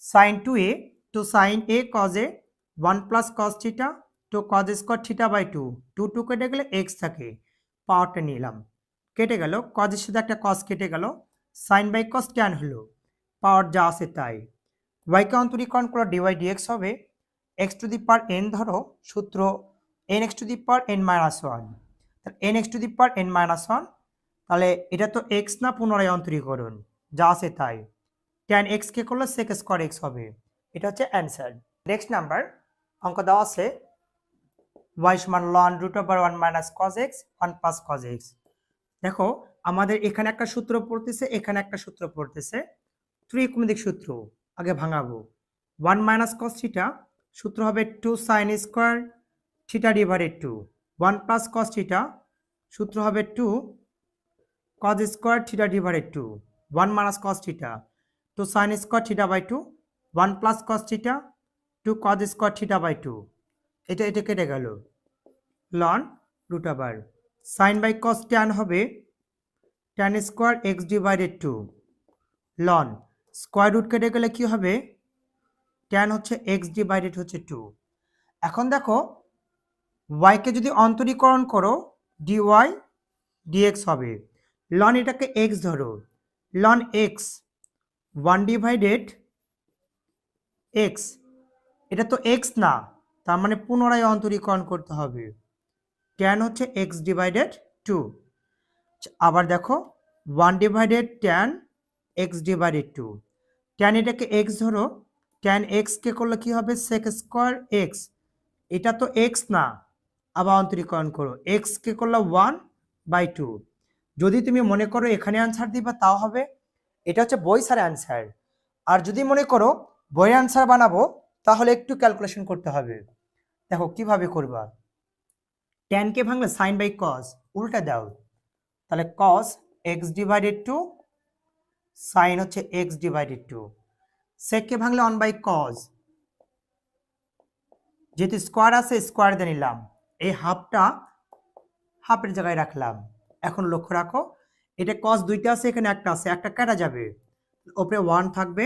A: sin 2a two sin a cos a 1 plus cos theta two cos square theta by 2, 2 2 কেটে গেলে x থাকে, পাওয়ারটা নিলাম, কেটে গেল, cos এর সাথে একটা cos কেটে গেল, sin বাই cos tan হলো, পাওয়ার যা আছে তাই। y কে অন্তরীকরণ করলে dy dx হবে x to the power n ধরো, সূত্র n x to the power n minus 1, তাহলে n x to the power n minus 1, তাহলে এটা তো x না, পুনরায় অন্তরীকরণ যা আছে তাই, tan x কে করলে sec স্কয়ার x হবে, এটা হচ্ছে অ্যান্সার। নেক্সট নাম্বার অঙ্ক দেওয়া আছে y সমান ln root over 1 minus cos x 1 plus cos x। দেখো আমাদের এখানে একটা সূত্র পড়তেছে, এখানে একটা সূত্র পড়তেছে, ত্রিকোণমিতিক সূত্র আগে ভাঙাবো। 1 মাইনাস cos থিটা সূত্র হবে 2 sin square theta divided 2, 1 plus cos theta সূত্র হবে 2 cos square theta divided 2, 1 minus cos theta 2 sin square theta by 2, 1 plus cos theta 2 cos square theta by 2, এটা এটা কেটে গেল, ln root over sin by cos tan হবে tan square x divided 2, ln square root কেটে গেলে কি হবে tan হচ্ছে x ডিভাইডেড হচ্ছে 2। এখন দেখো y কে যদি অন্তরীকরণ করো dy dx হবে, ln এটাকে x ধরো, ln x 1 ডিভাইডেড x, এটা তো x না, তার মানে পুনরায় অন্তরীকরণ করতে হবে, tan হচ্ছে x ডিভাইডেড 2, আবার দেখো 1 divided tan x divided 2, tan এটাকে x ধরো, tan x কে করলে কি হবে sec স্কয়ার x, এটা তো x না, আবার অন্তরীকরণ করো, x কে করলে 1 বাই 2, যদি তুমি মনে করো এখানে অ্যান্সার দিবা তাও হবে, এটা হচ্ছে বই স্যার অ্যান্সার, আর যদি মনে করো বইয়ের অ্যান্সার বানাবো তাহলে একটু ক্যালকুলেশন করতে হবে। দেখো কিভাবে করবা, tan কে ভাঙলে sin বাই cos, উল্টা দাও, তাহলে cos x ডিভাইডেড 2 sin হচ্ছে x ডিভাইডেড 2, sec কে ভাঙলে 1 বাই cos, যেহেতু স্কোয়ার আছে স্কোয়ার দিয়ে নিলাম, এই হাফটা হাফের জায়গায় রাখলাম। এখন লক্ষ্য রাখো এটা cos দুইটা আছে, এখানে একটা আছে, একটা কাটা যাবে, উপরে 1 থাকবে,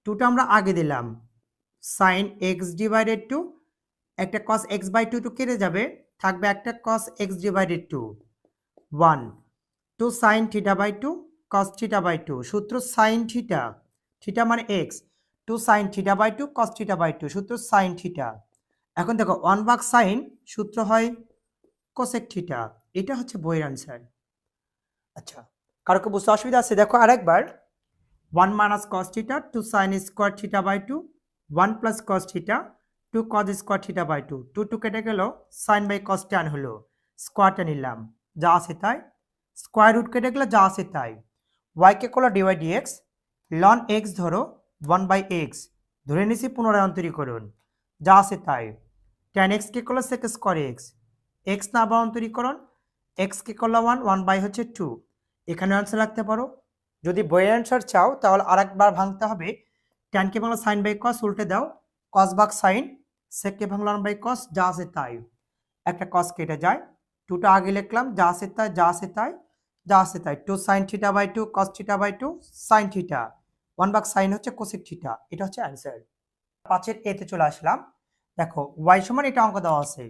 A: টুটা আমরা আগে দিলাম, সাইন এক্স ডিভাইডেড টু, একটা কস এক্স বাই টু কেটে যাবে, থাকবে একটা cos x divided two, 1 two sign theta by two cos theta by two, সূত্র সাইন থিটা, থিটা মানে x, two sign theta by two cos theta by two, সূত্র sine theta. এখন দেখো 1 ভাগ সাইন সূত্র হয় কোসেক থিটা, এটা হচ্ছে বইয়ের আনসার। আচ্ছা, কারো কি বুঝতে অসুবিধা আছে? দেখো আরেকবার, 1 minus cos theta two sin square theta by two, 1 plus cos theta two cos square theta by two, two কেটে গেল, সাইন বাই কস ট্যান হলো, স্কোয়ারটা নিলাম, যা আছে তাই, স্কোয়ার রুট কেটে গেলে যা আছে তাই, ওয়াইকে করলো ডিওয়াই ডিএক্স, লন এক্স ধরো 1/x, ধরে নিছি পুনরায় অন্তরীকরণ, যা আছে তাই, ট্যান এক্সকে করলো সেক স্কোয়ার এক্স না আবার অন্তরীকরণ, এক্সকে করলো 1 বাই হচ্ছে 2, এখানে আনসার রাখতে পারো। যদি বইয়ের অ্যান্সার চাও তাহলে আরেকবার ভাঙতে হবে, ট্যানকে ভাঙলো সাইন বাই কস, উল্টে দাও, কস ভাগ সাইন, সেককে ভাঙলো 1 বাই কস, যা আছে তাই, একটা কস কেটে যায়, টুটা আগে লিখলাম, যা আছে তাই যা আছে তাই যা আছে তাই, two sign theta by two cos theta by two sign theta, 1 ভাগ সাইন হচ্ছে কোসেক থিটা, এটা হচ্ছে অ্যান্সার। 5-এর এতে চলে আসলাম। দেখো ওয়াই সমান এটা অঙ্ক দেওয়া আছে,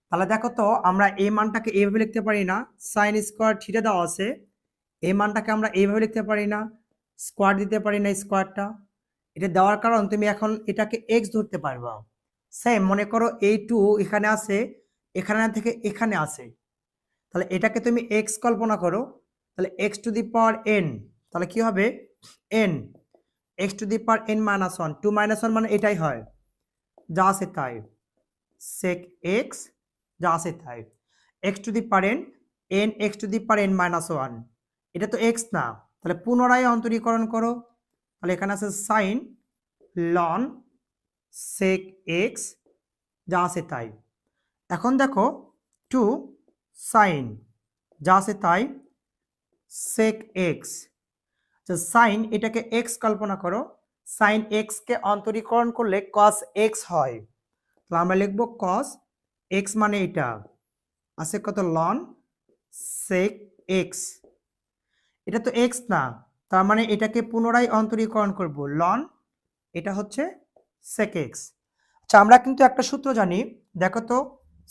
A: তাহলে দেখো তো আমরা এই মানটাকে এইভাবে লিখতে পারি না, সাইন স্কোয়ার থিটা দেওয়া আছে, এই মানটাকে আমরা এইভাবে লিখতে পারি না, স্কোয়ার দিতে পারি না, স্কোয়ারটা এটা দেওয়ার কারণ তুমি এখন এটাকে এক্স ধরতে পারবা। সেম মনে করো এই টু এখানে আছে, এখানে থেকে এখানে আছে, তাহলে এটাকে তুমি এক্স কল্পনা করো, তাহলে x to the power n, তাহলে কি হবে N, x to the power N minus one, 2 - 1 মানে এটাই হয়, যা আছে তাই, সেক এক্স, যা আছে তাই, x to the power N x to the power N minus one, এটা তো এক্স না, তাহলে পুনরায় অন্তরীকরণ করো, তাহলে এখানে আছে সাইন লন সেক এক্স, যা আছে তাই, এখন দেখো টু সাইন, যা আছে তাই, সেক এক্স, সাইন এটাকে এক্স কল্পনা করো, সাইন এক্স কে অন্তরীকরণ করলে কস এক্স হয়, তাহলে আমরা লিখবো কস এক্স মানে এটা আছে কত লন সেক এক্স, এটা তো এক্স না, তার মানে এটাকে পুনরায় অন্তরীকরণ করব, লন এটা হচ্ছে সেক এক্স। আচ্ছা আমরা কিন্তু একটা সূত্র জানি, দেখো তো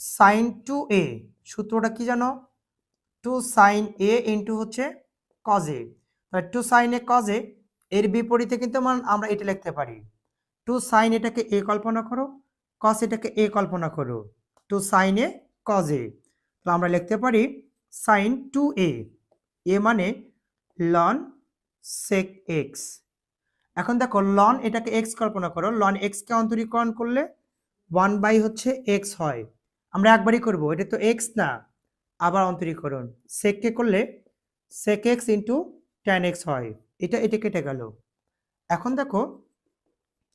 A: সাইন টু এ, সূত্রটা কি জানো, টু সাইন এ ইন্টু হচ্ছে cos a, two sin a cos a, এর বিপরীতে কিন্তু আমরা এটা লিখতে পারি, টু সাইন এটাকে এ কল্পনা করো, কস এটাকে এ কল্পনা করো, two sin a cos a, তাহলে আমরা লিখতে পারি সাইন টু এ, এ মানে লন সেক এক্স। এখন দেখো লন এটাকে এক্স কল্পনা করো, লন এক্স কে অন্তরীকরণ করলে 1 বাই হচ্ছে এক্স হয়, আমরা একবারই করব, এটা তো এক্স না, আবার অন্তরীকরণ, সেককে করলে sec x into tan x হয়, এটা কেটে গেল। এখন দেখো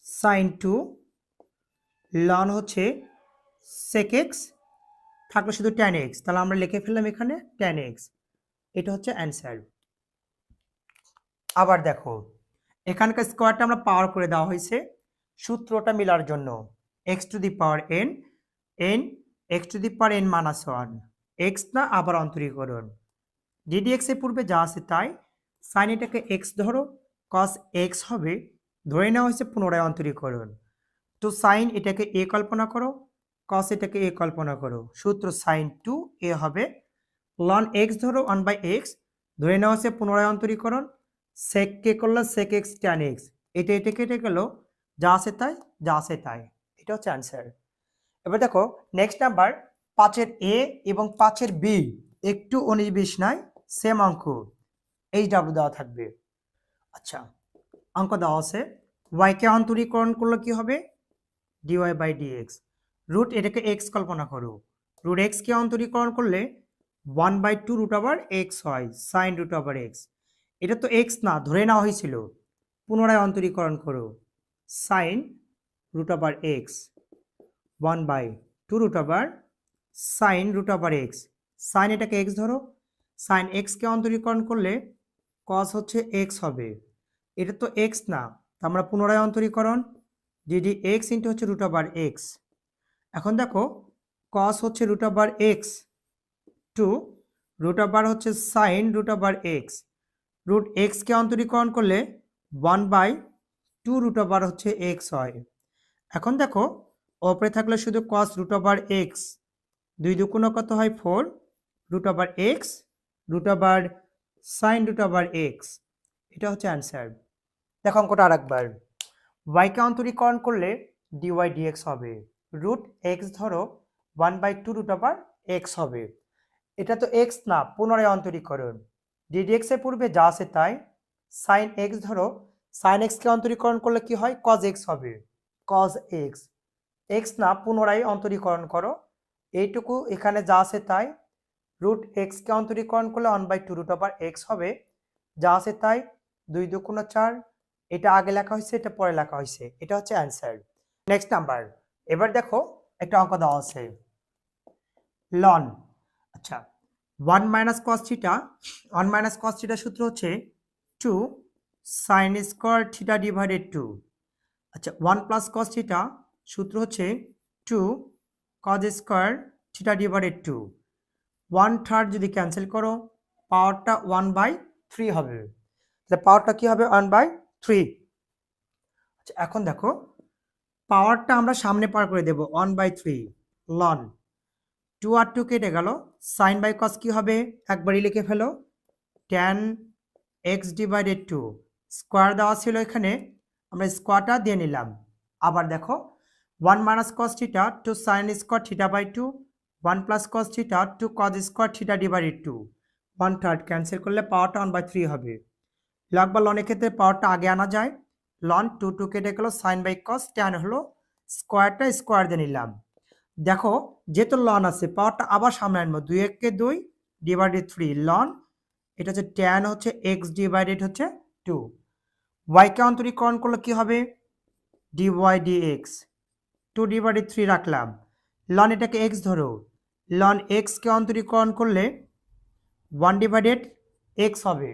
A: সাইন টু লন হচ্ছে সেক এক্স, থাকলো শুধু ট্যান এক্স, তাহলে আমরা লিখে ফেললাম এখানে ট্যান এক্স, এটা হচ্ছে অ্যান্সার। আবার দেখো এখানকার স্কোয়ারটা আমরা পাওয়ার করে দেওয়া হয়েছে সূত্রটা মিলার জন্য, x to the power N, N x to the power N minus one, x না আবার অন্তরীকরণ, ডিডিএক্স এর পূর্বে যা আছে তাই, সাইন এটাকে এক্স ধরো, কস এক্স হবে, ধরে নেওয়া হয়েছে পুনরায় অন্তরীকরণ, তো সাইন এটাকে এ কল্পনা করো, কস এটাকে এ কল্পনা করো, সূত্র সাইন টু এ হবে, লন এক্স ধরো 1 বাই এক্স, ধরে নেওয়া হচ্ছে পুনরায় অন্তরীকরণ, সেক কে করলো সেক এক্স ট্যান এক্স, এটা কেটে গেল, যা আছে তাই যা আছে তাই, এটা হচ্ছে অ্যান্সার। এবার দেখো নেক্সট নাম্বার 5-এর এ এবং 5-এর বি একটু 19-20 নয়, সেম অঙ্ক, এইচ ডাব্লিউ দেওয়া থাকবে। আচ্ছা অঙ্ক দেওয়া আছে, ওয়াইকে অন্তরীকরণ করলে কি হবে ডিওয়াই বাই ডিএক্স, রুট এটাকে এক্স কল্পনা করো, রুট এক্স কে অন্তরীকরণ করলে 1/2 রুট ওভার এক্স হয়, সাইন রুট ওভার এক্স, এটা তো এক্স না, ধরে নেওয়া হয়েছিল, পুনরায় অন্তরীকরণ করো, sin root over x 1/2 root over sin root over x, sin এটাকে এক্স ধরো, সাইন এক্সকে অন্তরীকরণ করলে কস হচ্ছে এক্স হবে, এটা তো এক্স না, তা আমরা পুনরায় অন্তরীকরণ, ডিডি এক্স ইন্টু হচ্ছে রুট ওভার এক্স, এখন দেখো কস হচ্ছে root over x two root over হচ্ছে sine root over x, root এক্সকে অন্তরীকরণ করলে 1/2 টু রুট ওভার হচ্ছে এক্স হয়। এখন দেখো ওপরে থাকলে শুধু কস রুট ওভার এক্স, দুই দুগুণ কত হয় 4 root over x root over sin root over x, এটা হচ্ছে অ্যান্সার। দেখো অঙ্কটা আরেকবার, ওয়াইকে অন্তরীকরণ করলে ডিওয়াই ডিএক্স হবে, রুট এক্স ধরো 1/2 রুট ওভার এক্স হবে। এটা তো এক্স না, পুনরায় অন্তরীকরণ, ডিডিএক্স এর পূর্বে যা আছে তাই। সাইন এক্স ধরো, সাইন এক্সকে অন্তরীকরণ করলে কি হয়, কজ এক্স হবে, কজ এক্স, এক্স না পুনরায় অন্তরীকরণ করো, এইটুকু এখানে যা আছে তাই। রুট এক্সকে অন্তরীকরণ করলে 1/2 রুট ওভার এক্স হবে, যা আছে তাই, 2 দুগুণ 4, এটা আগে লেখা হয়েছে এটা পরে লেখা হয়েছে, এটা হচ্ছে অ্যান্সার। নেক্সট নাম্বার, এবার দেখো একটা অঙ্ক দেওয়া আছে লন। আচ্ছা 1 minus cos theta, 1 minus cos theta সূত্র হচ্ছে 2 সাইন স্কোয়ার থিটা ডিভাইডেড 2। আচ্ছা 1 প্লাস কস থিটা সূত্র হচ্ছে 2 কজ স্কোয়ার থিটা ডিভাইডেড 2। 1/3 যদি ক্যান্সেল করো পাওয়ারটা 1/3 হবে, তাহলে পাওয়ারটা কি হবে 1/3। আচ্ছা এখন দেখো পাওয়ারটা আমরা সামনে পার করে দেব 1/3 লন, 2 আর 2 কেটে গেল, সাইন বাই কস কি হবে একবারই লিখে ফেলো, tan x ডিভাইডেড 2, স্কোয়ার দেওয়া ছিল এখানে আমরা স্কোয়ারটা দিয়ে নিলাম। আবার দেখো 1 minus cos theta 2 sin square theta by 2, 1 plus cos theta 2 cos square theta divided 2, 1/3 cancel করলে পাওয়ারটা 1/3 হবে। লগ বা লনের ক্ষেত্রে পাওয়ারটা আগে আনা যায়, লন 2 2 কেটে গেল, সাইন বাই কস ট্যান হলো, স্কোয়ারটা স্কোয়ার দিয়ে নিলাম। দেখো যেহেতু লন আছে পাওয়ারটা আবার সামনে আনবো, 2 1 2 ডিভাইডেড 3 লন, এটা হচ্ছে ট্যান হচ্ছে এক্স ডিভাইডেড হচ্ছে 2। ওয়াইকে অন্তরীকরণ করলে কি হবে ডিওয়াই ডিএক্স, 2 ডিভাইডেড 3 রাখলাম, লন এটাকে এক্স ধরো, লন এক্সকে অন্তরীকরণ করলে 1 ডিভাইডেড এক্স হবে,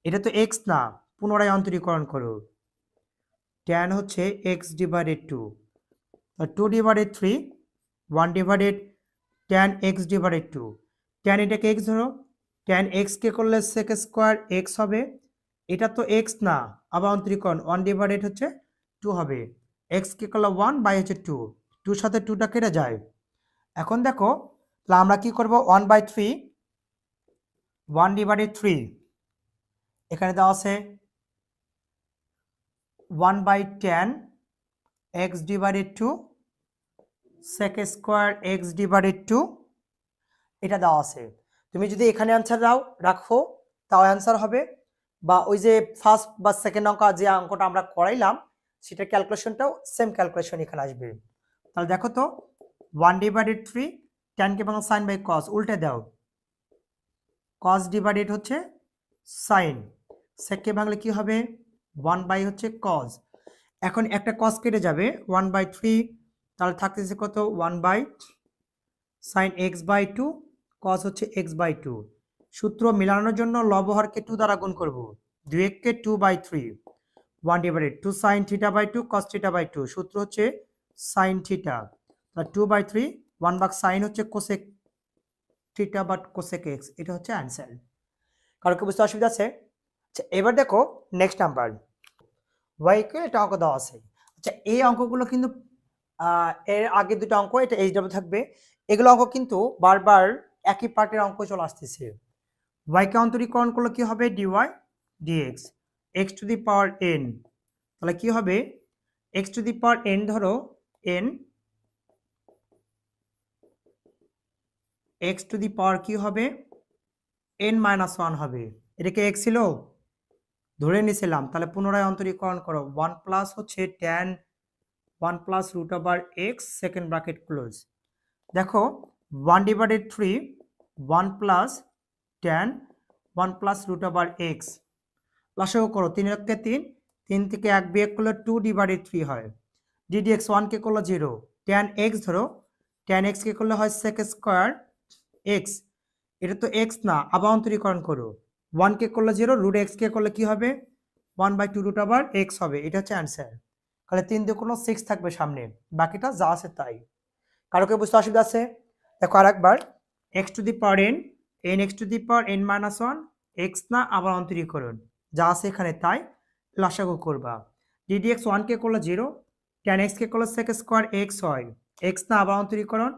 A: এটা তো এক্স না পুনরায় অন্তরীকরণ করো, ট্যান হচ্ছে x divided 2, 2 divided 3 1 divided tan x divided 2, tan এটাকে এক্স ধরো, ট্যান এক্সকে করলে সেক স্কোয়ার এক্স হবে, এটা তো এক্স না আবার অন্তরীকরণ 1 ডিভাইডেড হচ্ছে 2 হবে, এক্সকে করলে 1 বাই হচ্ছে 2, 2 সাথে 2টা কেটে যায়। এখন দেখো তাহলে আমরা কি করব 1/3 1 ডিভাইডেড 3, এখানে দেওয়া আছে 1/10 x divided 2 sec square x divided 2, এটা দেওয়া আছে। তুমি যদি এখানে অ্যান্সার রাখো তাও অ্যান্সার হবে, বা ওই যে ফার্স্ট বা সেকেন্ড অঙ্ক যে অঙ্কটা আমরা করাইলাম সেটা ক্যালকুলেশনটাও সেম ক্যালকুলেশন এখানে আসবে। তাহলে দেখো তো 1 ডিভাইডেড 3 tan কে বাংলা সাইন বাই কস, উল্টে দাও, কস ডিভাইডেড হচ্ছে সাইন, সেক কে বাংলা কি হবে 1 বাই হচ্ছে কস, এখন একটা কস কেটে যাবে 1/3, তাহলে থাকতেছে কত 1 বাই সাইন এক্স বাই 2 কস হচ্ছে এক্স বাই 2। সূত্র মিলানোর জন্য লবহরকে 2 দ্বারা গুণ করব, 2 কে 2/3 1 divided 2 sin theta by 2 cos theta by 2, সূত্র হচ্ছে সাইন থিটা, তাহলে 2/3 1 ভাগ সাইন হচ্ছে cosec theta but cosec x, এটা হচ্ছে অ্যান্সার। কারো কি বুঝতে অসুবিধা আছে? আচ্ছা এবার দেখো নেক্সট নাম্বার, ওয়াইকে এটা অঙ্ক দেওয়া আছে। আচ্ছা এই অঙ্কগুলো কিন্তু এর আগে দুটো অঙ্ক এটা এইচডব্লিউ থাকবে, এগুলো অঙ্ক কিন্তু বারবার একই পার্টের অঙ্ক চলে আসতেছে। ওয়াইকে অন্তরীকরণ করলে কি হবে d y d x, x to the power n, তাহলে কি হবে x to the power n ধরো n, x to the power কি হবে এন মাইনাস 1 হবে, এটাকে এক্স ছিল ধরে নিয়েছিলাম, তাহলে পুনরায় অন্তরীকরণ করো 1 প্লাস হচ্ছে tan 1 plus root over x second bracket close, দেখো 1 divided 3 1 plus tan 1 plus root over x, লসাগু করো 3 কে 3, 3 থেকে 1 বিয়োগ করলে 2 ডিভাইডেড 3 হয়, ডিডিএক্স 1 কে করলে 0, ট্যান এক্স ধরো, ট্যান এক্স কে করলে হয় সেক স্কোয়ার এক্স, এটা তো এক্স না আবার অন্তরীকরণ করো, 1 কে করলে 0 রুট এক্স কে করলে কি হবে 1/2 রুট ওভার এক্স হবে, এটা হচ্ছে অ্যান্সার। তাহলে 3 দিয়ে কোনো 6 থাকবে সামনে, বাকিটা যা আছে তাই। কারো কেউ বুঝতে অসুবিধা আছে? দেখো আরেকবার, x to the power N, N x to the power N minus 1, x না আবার অন্তরীকরণ, যা আছে এখানে তাই লসাগু করবা, ডিডিএক্স 1কে করলে 0, tan x কে করলে sec স্কোয়ার এক্স হয়, এক্স না আবার অন্তরীকরণ,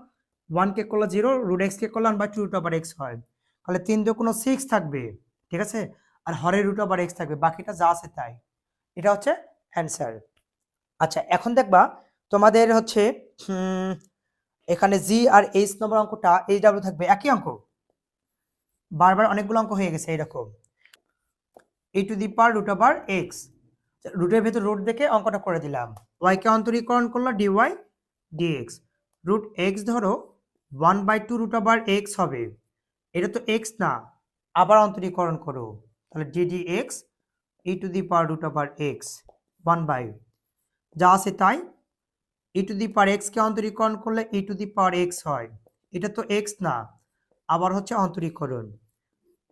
A: 1কে করলে 0, রুট এক্স কে করলে 1/2 হয়, তাহলে 3 দিয়ে কোনো 6 থাকবে, ঠিক আছে, আর হরে √x থাকবে, বাকিটা যা আছে তাই। এটা হচ্ছে অ্যান্সার। আচ্ছা এখন দেখবা তোমাদের হচ্ছে এখানে জি আর এইচ নম্বর অঙ্কটা এইচ ডাব্লিউ থাকবে একই অঙ্ক, বারবার অনেকগুলো অঙ্ক হয়ে গেছে এরকম, e⁻√x, রুটের ভেতর রুট দেখে অঙ্কটা করে দিলাম, y কে অন্তরীকরণ করলো dy dx, √x ধরো 1/2 √x হবে, এটা তো x না, আবার অন্তরীকরণ করো, তাহলে ddx e⁻√x 1/, যা আছে তাই, e⁻x কে অন্তরীকরণ করলে e⁻x হয়, এটা তো x না, আবার হচ্ছে অন্তরীকরণ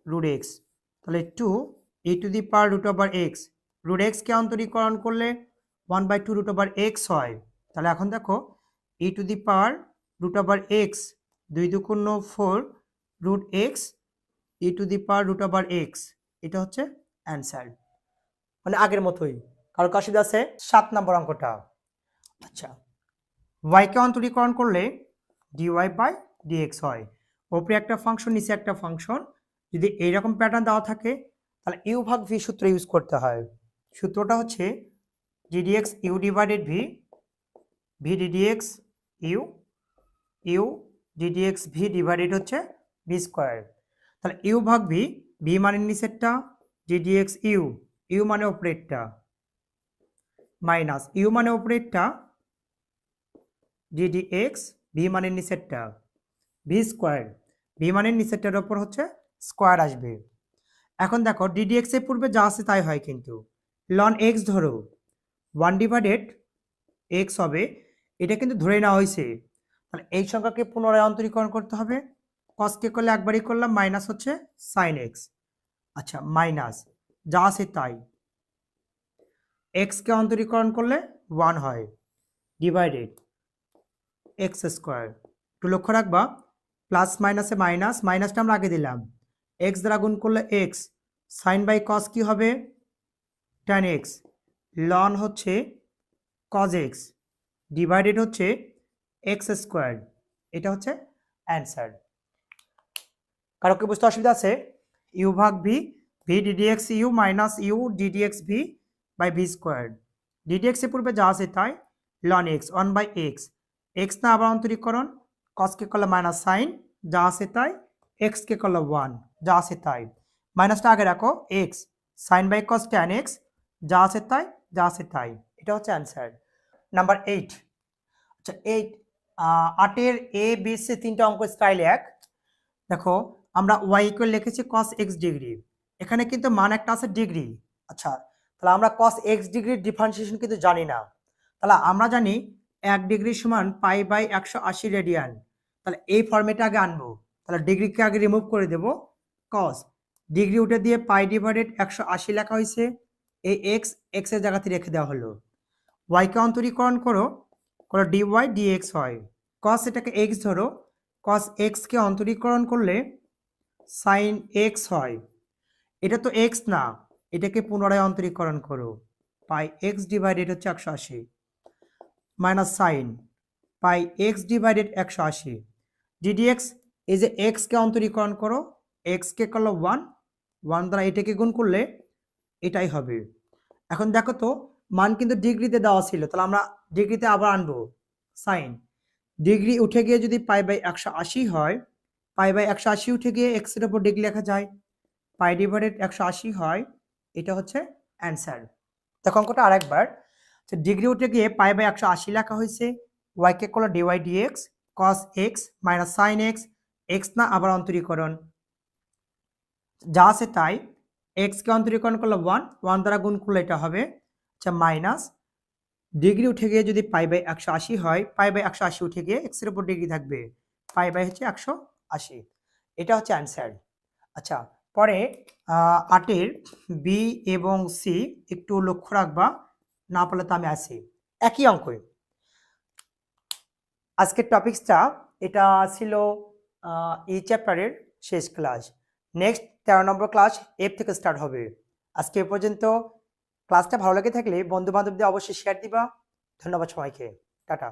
A: √x, তাহলে 2 e⁻√x, √x কে অন্তরীকরণ করলে 1/2 √x হয়, তাহলে এখন দেখো e⁻√x 2 × 4 √x e⁻√x, এটা হচ্ছে অ্যান্সার, মানে আগের মতোই। কারো কাছে আছে 7 নম্বর অঙ্কটা। আচ্ছা y কে অন্তরীকরণ করলে dy/dx হয়, উপরে একটা ফাংশন নিচে একটা ফাংশন, যদি এইরকম প্যাটার্ন দেওয়া থাকে তাহলে u/v সূত্র ইউজ করতে হয়, সূত্রটা হচ্ছে ddx u divided v, v ddx u, u ddx v divided হচ্ছে v স্কয়ার, তাহলে u/v, v মানে নিচেরটা, ddx u, u মানে উপরেরটা, মাইনাস u মানে উপরেরটা, ddx v মানে নিচেরটা, v স্কয়ার, v মানে নিচেরটার উপর হচ্ছে স্কয়ার আসবে। এখন দেখো ddx এর পূর্বে যা আছে তাই হয়, কিন্তু ln x ধরো 1/x হবে, এটা কিন্তু ধরে নেওয়া হয়েছে, তাহলে এই সংখ্যাকে পুনরায় অন্তরীকরণ করতে হবে, cos কে করলে একবারই করলাম, মাইনাস হচ্ছে sin x, আচ্ছা মাইনাস যা আছে তাই, x কে অন্তরীকরণ করলে 1 হয়, ডিভাইডেড x স্কয়ার, একটু লক্ষ্য রাখবা প্লাস মাইনাসে মাইনাস, মাইনাসটা আমরা আগে দিলাম, x দ্বারা গুণ করলে x, sin বাই cos কি হবে tan x, ln হচ্ছে cos x, ডিভাইডেড হচ্ছে x স্কয়ার, এটা হচ্ছে অ্যান্সার। কারো কি বুঝতে অসুবিধা আছে? u/v, v ddx u minus u ddx v by v square, ddx এর পূর্বে যা আছে তাই, ln x 1/x, x না আবার অন্তরীকরণ, cos কে করলে মাইনাস sin, যা আছে তাই, x কে করলে 1, যা আছে তাই, মাইনাসটা আগে রাখো, x sin by cos tan x, যা আছে তাই, যা আছে তাই, এটা হচ্ছে অ্যান্সার। নাম্বার 8, আচ্ছা 8 এ বি সি তিনটা অঙ্ক স্টাইল এক, দেখো আমরা y ইকুয়াল লিখেছি cos x ডিগ্রি, এখানে কিন্তু মান একটা আছে ডিগ্রি, আচ্ছা তাহলে আমরা cos x ডিগ্রির ডিফারেন্সিয়েশন কিন্তু জানি না, তাহলে আমরা জানি 1 ডিগ্রি সমান π/180 রেডিয়ান, তাহলে এই ফর্মেটে আগে আনবো, তাহলে ডিগ্রিকে আগে রিমুভ করে দেব, cos ডিগ্রি উঠে দিয়ে π/180 লেখা হয়েছে, এই x x এর জায়গাতে রেখে দেওয়া হলো, y কে অন্তরীকরণ করো dy dx হয়, cos এটাকে x ধরো, cos x কে অন্তরীকরণ করলে sin x হয়, এটা তো x না, এটাকে পুনরায় অন্তরীকরণ করো, π(x) ডিভাইডেড হচ্ছে 180 minus sin π(x) divided 180, ddx এই যে x কে অন্তরীকরণ করো, x কে করলো 1, 1 দ্বারা এটাকে গুণ করলে এটাই হবে। এখন দেখো তো মান কিন্তু ডিগ্রিতে দেওয়া ছিল, তাহলে আমরা ডিগ্রিতে আবার আনবো, sin ডিগ্রি উঠে গিয়ে যদি π/180 হয়, π/180 উঠে গিয়ে x এর উপর ডিগ্রি লেখা যায়, π ডিভাইডেড 180 হয়, এটা হচ্ছে অ্যান্সার। দেখো অঙ্কটা আরেকবার, ডিগ্রি উঠে গিয়ে π/180 লেখা হয়েছে, y কে করলো dy dx, cos x minus sin x, x না আবার অন্তরীকরণ, যা আছে তাই, x কে অন্তরীকরণ করলে 1, 1 দ্বারা গুণ করলে এটা হবে, আচ্ছা মাইনাস ডিগ্রি উঠে গিয়ে যদি π/180 হয়, π/180 উঠে গিয়ে x এর উপর ডিগ্রি থাকবে, হচ্ছে 180, এটা হচ্ছে অ্যান্সার। আচ্ছা পরে 8 বি এবং সি একটু লক্ষ্য রাখবা, না পারলে তো আমি আছি, একই অঙ্কই। আজকের টপিকসটা এটা ছিল এই চ্যাপ্টারের শেষ ক্লাস, নেক্সট 13 নম্বর ক্লাস এফ থেকে স্টার্ট হবে। আজকে এ পর্যন্ত, ক্লাসটা ভালো লেগে থাকলে বন্ধু বান্ধবদের অবশ্যই শেয়ার দিবা। ধন্যবাদ সবাইকে, টাটা।